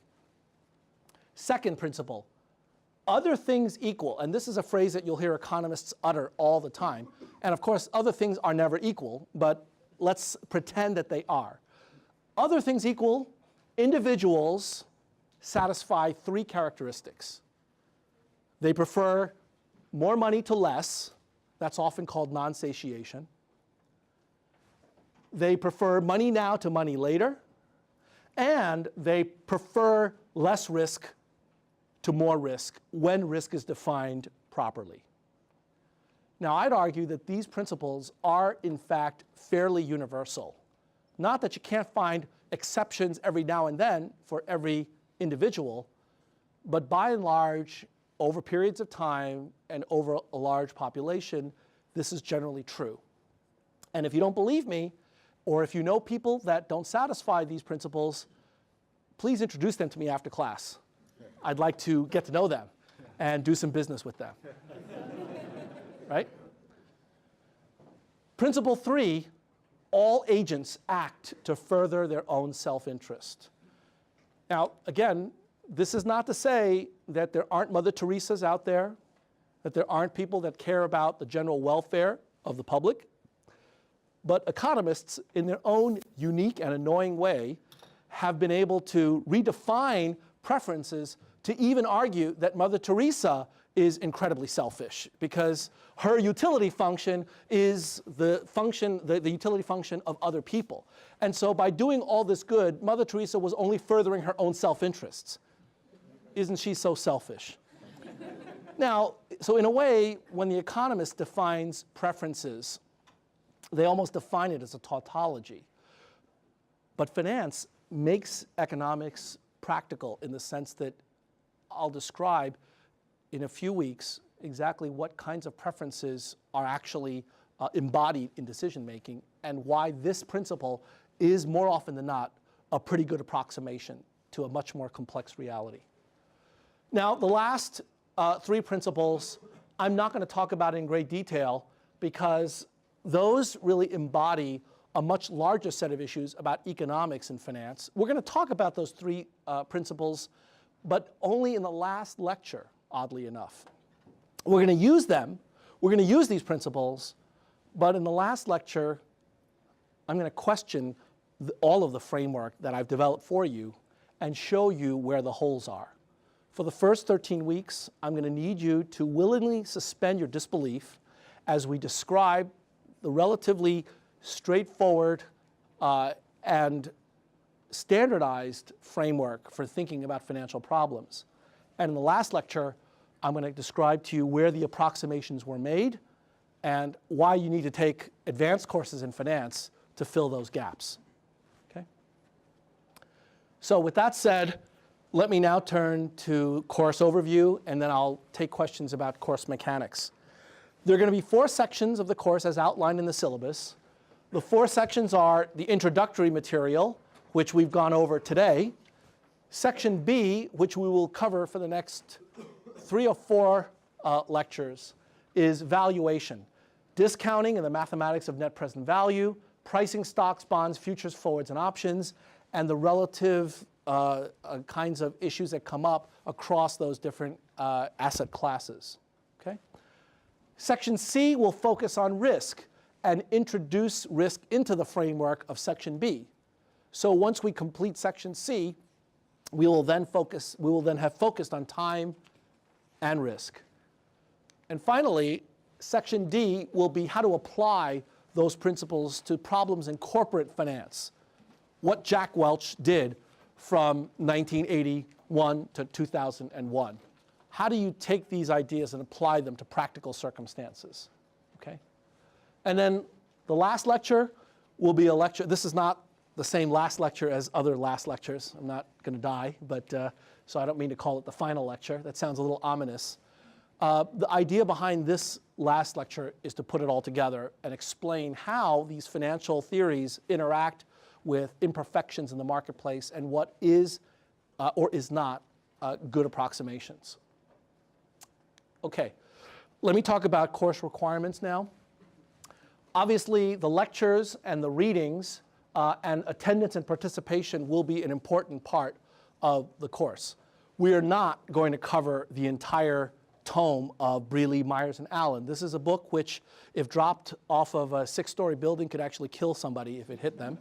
Second principle, other things equal, and this is a phrase that you'll hear economists utter all the time. And of course, other things are never equal, but let's pretend that they are. Other things equal, individuals satisfy 3 characteristics. They prefer more money to less. That's often called non-satiation. They prefer money now to money later. And they prefer less risk to more risk when risk is defined properly. Now, I'd argue that these principles are, in fact, fairly universal. Not that you can't find exceptions every now and then for every individual, but by and large, over periods of time and over a large population, this is generally true. And if you don't believe me, or if you know people that don't satisfy these principles, please introduce them to me after class. I'd like to get to know them and do some business with them. Right? Principle 3, all agents act to further their own self-interest. Now, again, this is not to say that there aren't Mother Teresas out there, that there aren't people that care about the general welfare of the public. But economists, in their own unique and annoying way, have been able to redefine preferences to even argue that Mother Teresa is incredibly selfish because her utility function is the utility function of other people. And so by doing all this good, Mother Teresa was only furthering her own self-interests. Isn't she so selfish? Now, so in a way, when the economist defines preferences, they almost define it as a tautology. But finance makes economics practical in the sense that I'll describe in a few weeks exactly what kinds of preferences are actually embodied in decision making and why this principle is more often than not a pretty good approximation to a much more complex reality. Now, the last 3 principles I'm not going to talk about in great detail because those really embody a much larger set of issues about economics and finance. We're going to talk about those 3 principles, but only in the last lecture, oddly enough. We're going to use them. We're going to use these principles, but in the last lecture, I'm going to question all of the framework that I've developed for you and show you where the holes are. For the first 13 weeks, I'm going to need you to willingly suspend your disbelief as we describe the relatively straightforward and standardized framework for thinking about financial problems. And in the last lecture, I'm going to describe to you where the approximations were made and why you need to take advanced courses in finance to fill those gaps. Okay? So with that said, let me now turn to course overview, and then I'll take questions about course mechanics. There are going to be 4 sections of the course as outlined in the syllabus. The 4 sections are the introductory material, which we've gone over today. Section B, which we will cover for the next 3 or 4 lectures, is valuation, discounting and the mathematics of net present value, pricing stocks, bonds, futures, forwards, and options, and the relative kinds of issues that come up across those different asset classes. Okay? Section C will focus on risk and introduce risk into the framework of Section B. So once we complete Section C, we will then have focused on time and risk. And finally, Section D will be how to apply those principles to problems in corporate finance, what Jack Welch did from 1981 to 2001. How do you take these ideas and apply them to practical circumstances? Okay? And then the last lecture will be a lecture. This is not the same last lecture as other last lectures. I'm not going to die, but so I don't mean to call it the final lecture. That sounds a little ominous. The idea behind this last lecture is to put it all together and explain how these financial theories interact with imperfections in the marketplace and what is or is not good approximations. Okay, let me talk about course requirements now. Obviously, the lectures and the readings and attendance and participation will be an important part of the course. We are not going to cover the entire tome of Brearley, Myers, and Allen. This is a book which, if dropped off of a 6-story building, could actually kill somebody if it hit them.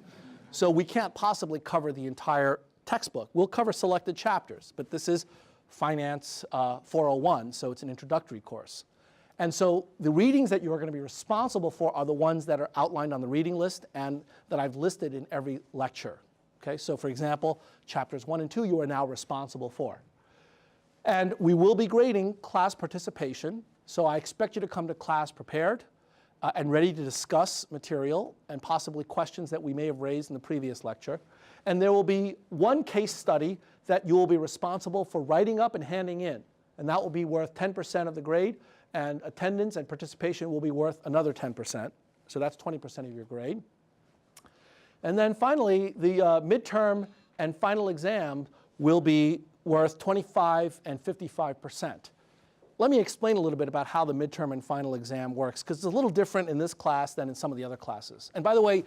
So we can't possibly cover the entire textbook. We'll cover selected chapters, but this is Finance 401, so it's an introductory course. And so the readings that you're going to be responsible for are the ones that are outlined on the reading list and that I've listed in every lecture. Okay, so for example, chapters 1 and 2 you are now responsible for. And we will be grading class participation, so I expect you to come to class prepared and ready to discuss material and possibly questions that we may have raised in the previous lecture. And there will be one case study that you will be responsible for writing up and handing in, and that will be worth 10% of the grade, and attendance and participation will be worth another 10%. So that's 20% of your grade. And then finally, the midterm and final exam will be worth 25 and 55%. Let me explain a little bit about how the midterm and final exam works, because it's a little different in this class than in some of the other classes. And by the way,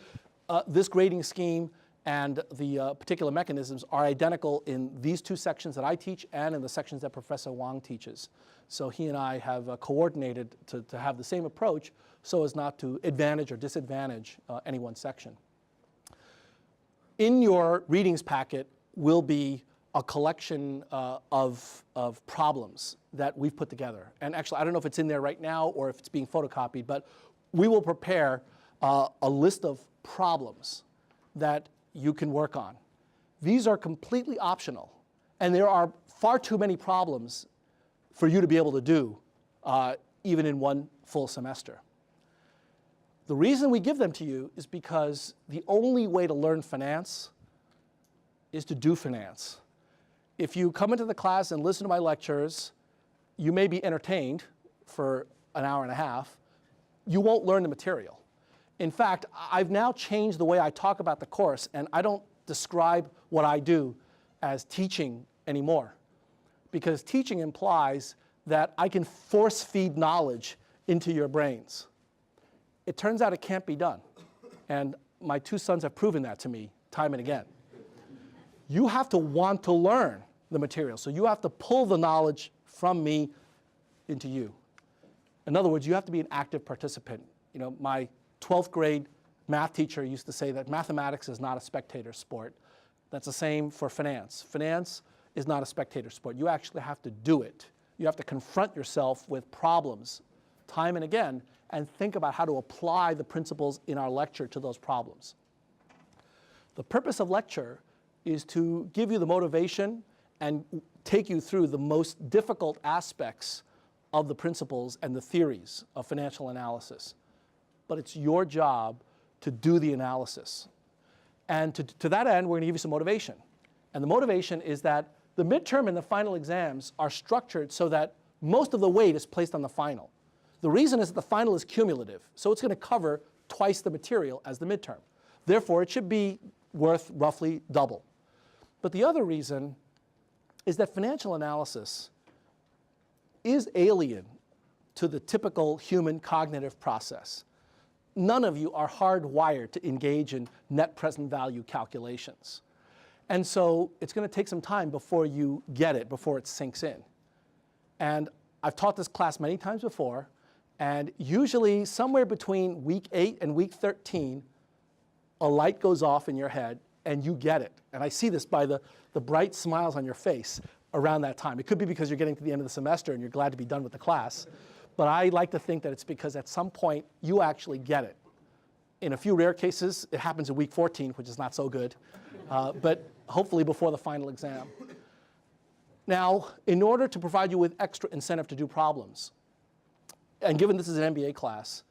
this grading scheme and the particular mechanisms are identical in these 2 sections that I teach and in the sections that Professor Wang teaches. So he and I have coordinated to have the same approach so as not to advantage or disadvantage any one section. In your readings packet will be a collection of problems that we've put together. And actually, I don't know if it's in there right now or if it's being photocopied, but we will prepare a list of problems that you can work on. These are completely optional, and there are far too many problems for you to be able to do even in one full semester. The reason we give them to you is because the only way to learn finance is to do finance. If you come into the class and listen to my lectures, you may be entertained for an hour and a half. You won't learn the material. In fact, I've now changed the way I talk about the course, and I don't describe what I do as teaching anymore, because teaching implies that I can force feed knowledge into your brains. It turns out it can't be done, and my 2 sons have proven that to me time and again. You have to want to learn the material, so you have to pull the knowledge from me into you. In other words, you have to be an active participant. You know, my 12th grade math teacher used to say that mathematics is not a spectator sport. That's the same for finance. Finance is not a spectator sport. You actually have to do it. You have to confront yourself with problems time and again and think about how to apply the principles in our lecture to those problems. The purpose of lecture is to give you the motivation and take you through the most difficult aspects of the principles and the theories of financial analysis. But it's your job to do the analysis. And to that end, we're going to give you some motivation. And the motivation is that the midterm and the final exams are structured so that most of the weight is placed on the final. The reason is that the final is cumulative, so it's going to cover twice the material as the midterm. Therefore, it should be worth roughly double. But the other reason is that financial analysis is alien to the typical human cognitive process. None of you are hardwired to engage in net present value calculations. And so it's going to take some time before you get it, before it sinks in. And I've taught this class many times before, and usually somewhere between week 8 and week 13, a light goes off in your head and you get it. And I see this by the bright smiles on your face around that time. It could be because you're getting to the end of the semester and you're glad to be done with the class. But I like to think that it's because at some point you actually get it. In a few rare cases, it happens in week 14, which is not so good, but hopefully before the final exam. Now, in order to provide you with extra incentive to do problems, and given this is an MBA class,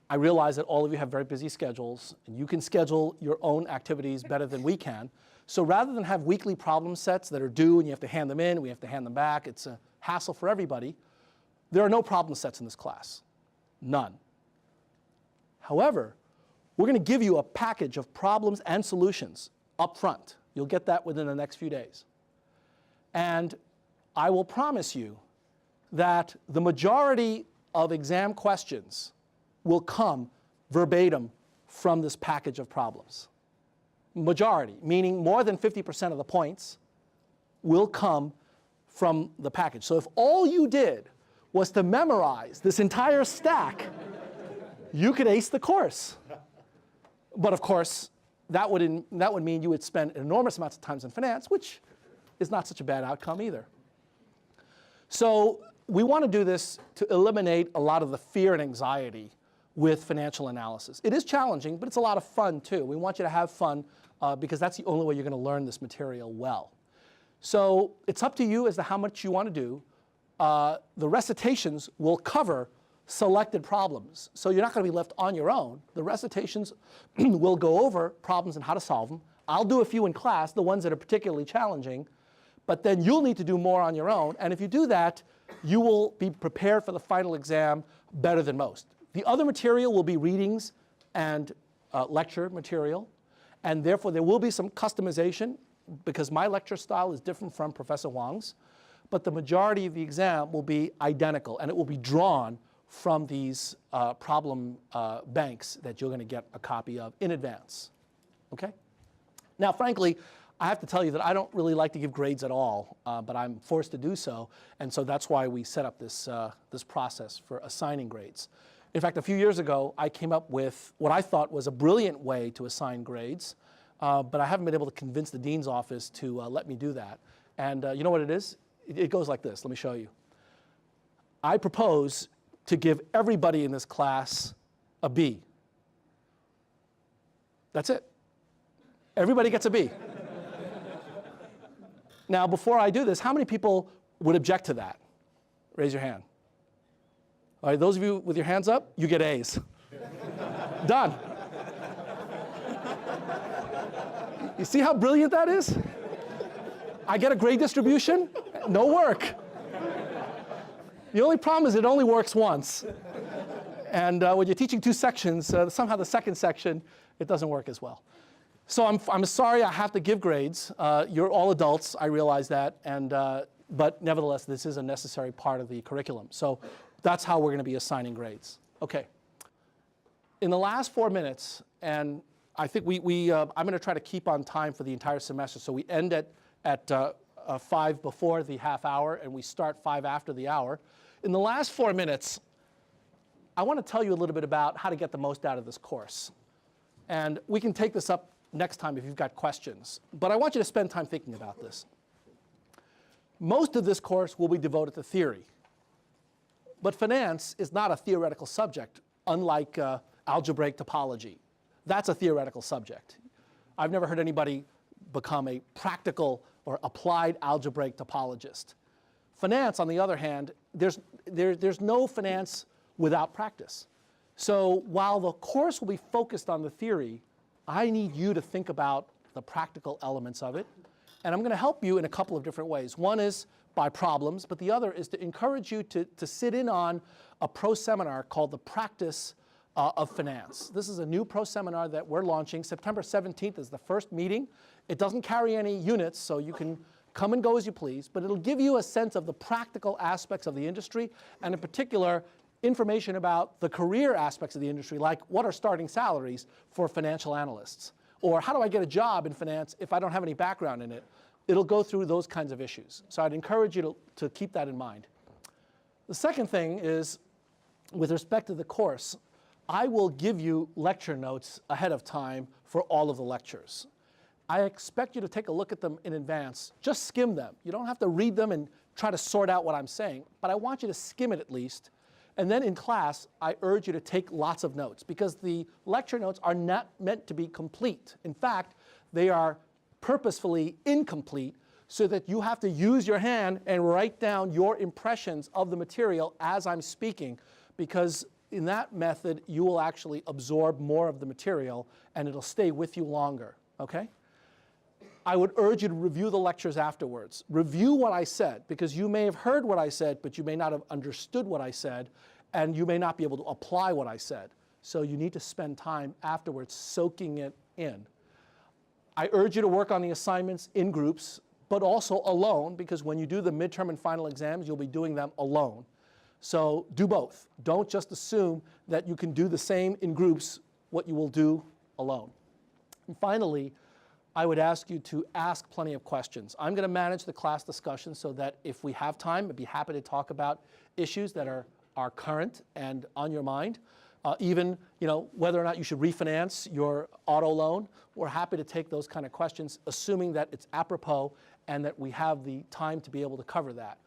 I realize that all of you have very busy schedules, and you can schedule your own activities better than we can. So rather than have weekly problem sets that are due and you have to hand them in, we have to hand them back, it's a hassle for everybody, there are no problem sets in this class. None. However, we're going to give you a package of problems and solutions up front. You'll get that within the next few days. And I will promise you that the majority of exam questions will come verbatim from this package of problems. Majority, meaning more than 50% of the points, will come from the package. So if all you did was to memorize this entire stack, you could ace the course. But of course, that would mean you would spend enormous amounts of time in finance, which is not such a bad outcome either. So we want to do this to eliminate a lot of the fear and anxiety with financial analysis. It is challenging, but it's a lot of fun too. We want you to have fun because that's the only way you're going to learn this material well. So it's up to you as to how much you want to do. The recitations will cover selected problems. So you're not going to be left on your own. The recitations will go over problems and how to solve them. I'll do a few in class, the ones that are particularly challenging, but then you'll need to do more on your own. And if you do that, you will be prepared for the final exam better than most. The other material will be readings and lecture material, and therefore there will be some customization because my lecture style is different from Professor Wang's, but the majority of the exam will be identical, and it will be drawn from these problem banks that you're going to get a copy of in advance. Okay? Now, frankly, I have to tell you that I don't really like to give grades at all, but I'm forced to do so, and so that's why we set up this, this process for assigning grades. In fact, a few years ago, I came up with what I thought was a brilliant way to assign grades, but I haven't been able to convince the dean's office to let me do that. And you know what it is? It goes like this. Let me show you. I propose to give everybody in this class a B. That's it. Everybody gets a B. Now, before I do this, how many people would object to that? Raise your hand. All right, those of you with your hands up, you get A's. Done. You see how brilliant that is? I get a grade distribution, no work. The only problem is it only works once. And when you're teaching two sections, somehow the second section, it doesn't work as well. So I'm sorry I have to give grades. You're all adults, I realize that, and, but nevertheless, this is a necessary part of the curriculum. So that's how we're going to be assigning grades. Okay. In the last 4 minutes, and I think I'm going to try to keep on time for the entire semester, so we end at 5 before the half hour, and we start 5 after the hour. In the last 4 minutes, I want to tell you a little bit about how to get the most out of this course. And we can take this up next time if you've got questions. But I want you to spend time thinking about this. Most of this course will be devoted to theory. But finance is not a theoretical subject, unlike algebraic topology. That's a theoretical subject. I've never heard anybody become a practical or applied algebraic topologist. Finance, on the other hand, there's no finance without practice. So while the course will be focused on the theory, I need you to think about the practical elements of it. And I'm going to help you in a couple of different ways. One is by problems, but the other is to encourage you to sit in on a pro seminar called The Practice of Finance. This is a new pro seminar that we're launching. September 17th is the first meeting. It doesn't carry any units, so you can come and go as you please, but it'll give you a sense of the practical aspects of the industry, and in particular, information about the career aspects of the industry, like what are starting salaries for financial analysts, or how do I get a job in finance if I don't have any background in it. It'll go through those kinds of issues. So I'd encourage you to keep that in mind. The second thing is, with respect to the course, I will give you lecture notes ahead of time for all of the lectures. I expect you to take a look at them in advance. Just skim them. You don't have to read them and try to sort out what I'm saying, but I want you to skim it at least. And then in class, I urge you to take lots of notes, because the lecture notes are not meant to be complete. In fact, they are purposefully incomplete so that you have to use your hand and write down your impressions of the material as I'm speaking, because in that method, you will actually absorb more of the material and it'll stay with you longer, okay? I would urge you to review the lectures afterwards. Review what I said, because you may have heard what I said, but you may not have understood what I said, and you may not be able to apply what I said. So you need to spend time afterwards soaking it in. I urge you to work on the assignments in groups, but also alone, because when you do the midterm and final exams, you'll be doing them alone. So do both. Don't just assume that you can do the same in groups, what you will do alone. And finally, I would ask you to ask plenty of questions. I'm going to manage the class discussion so that if we have time, I'd be happy to talk about issues that are current and on your mind. Even whether or not you should refinance your auto loan. We're happy to take those kind of questions, assuming that it's apropos and that we have the time to be able to cover that.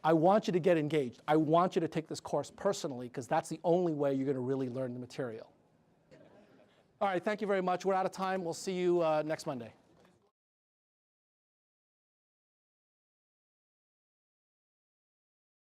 I want you to get engaged. I want you to take this course personally, because that's the only way you're going to really learn the material. All right, thank you very much. We're out of time. We'll see you next Monday.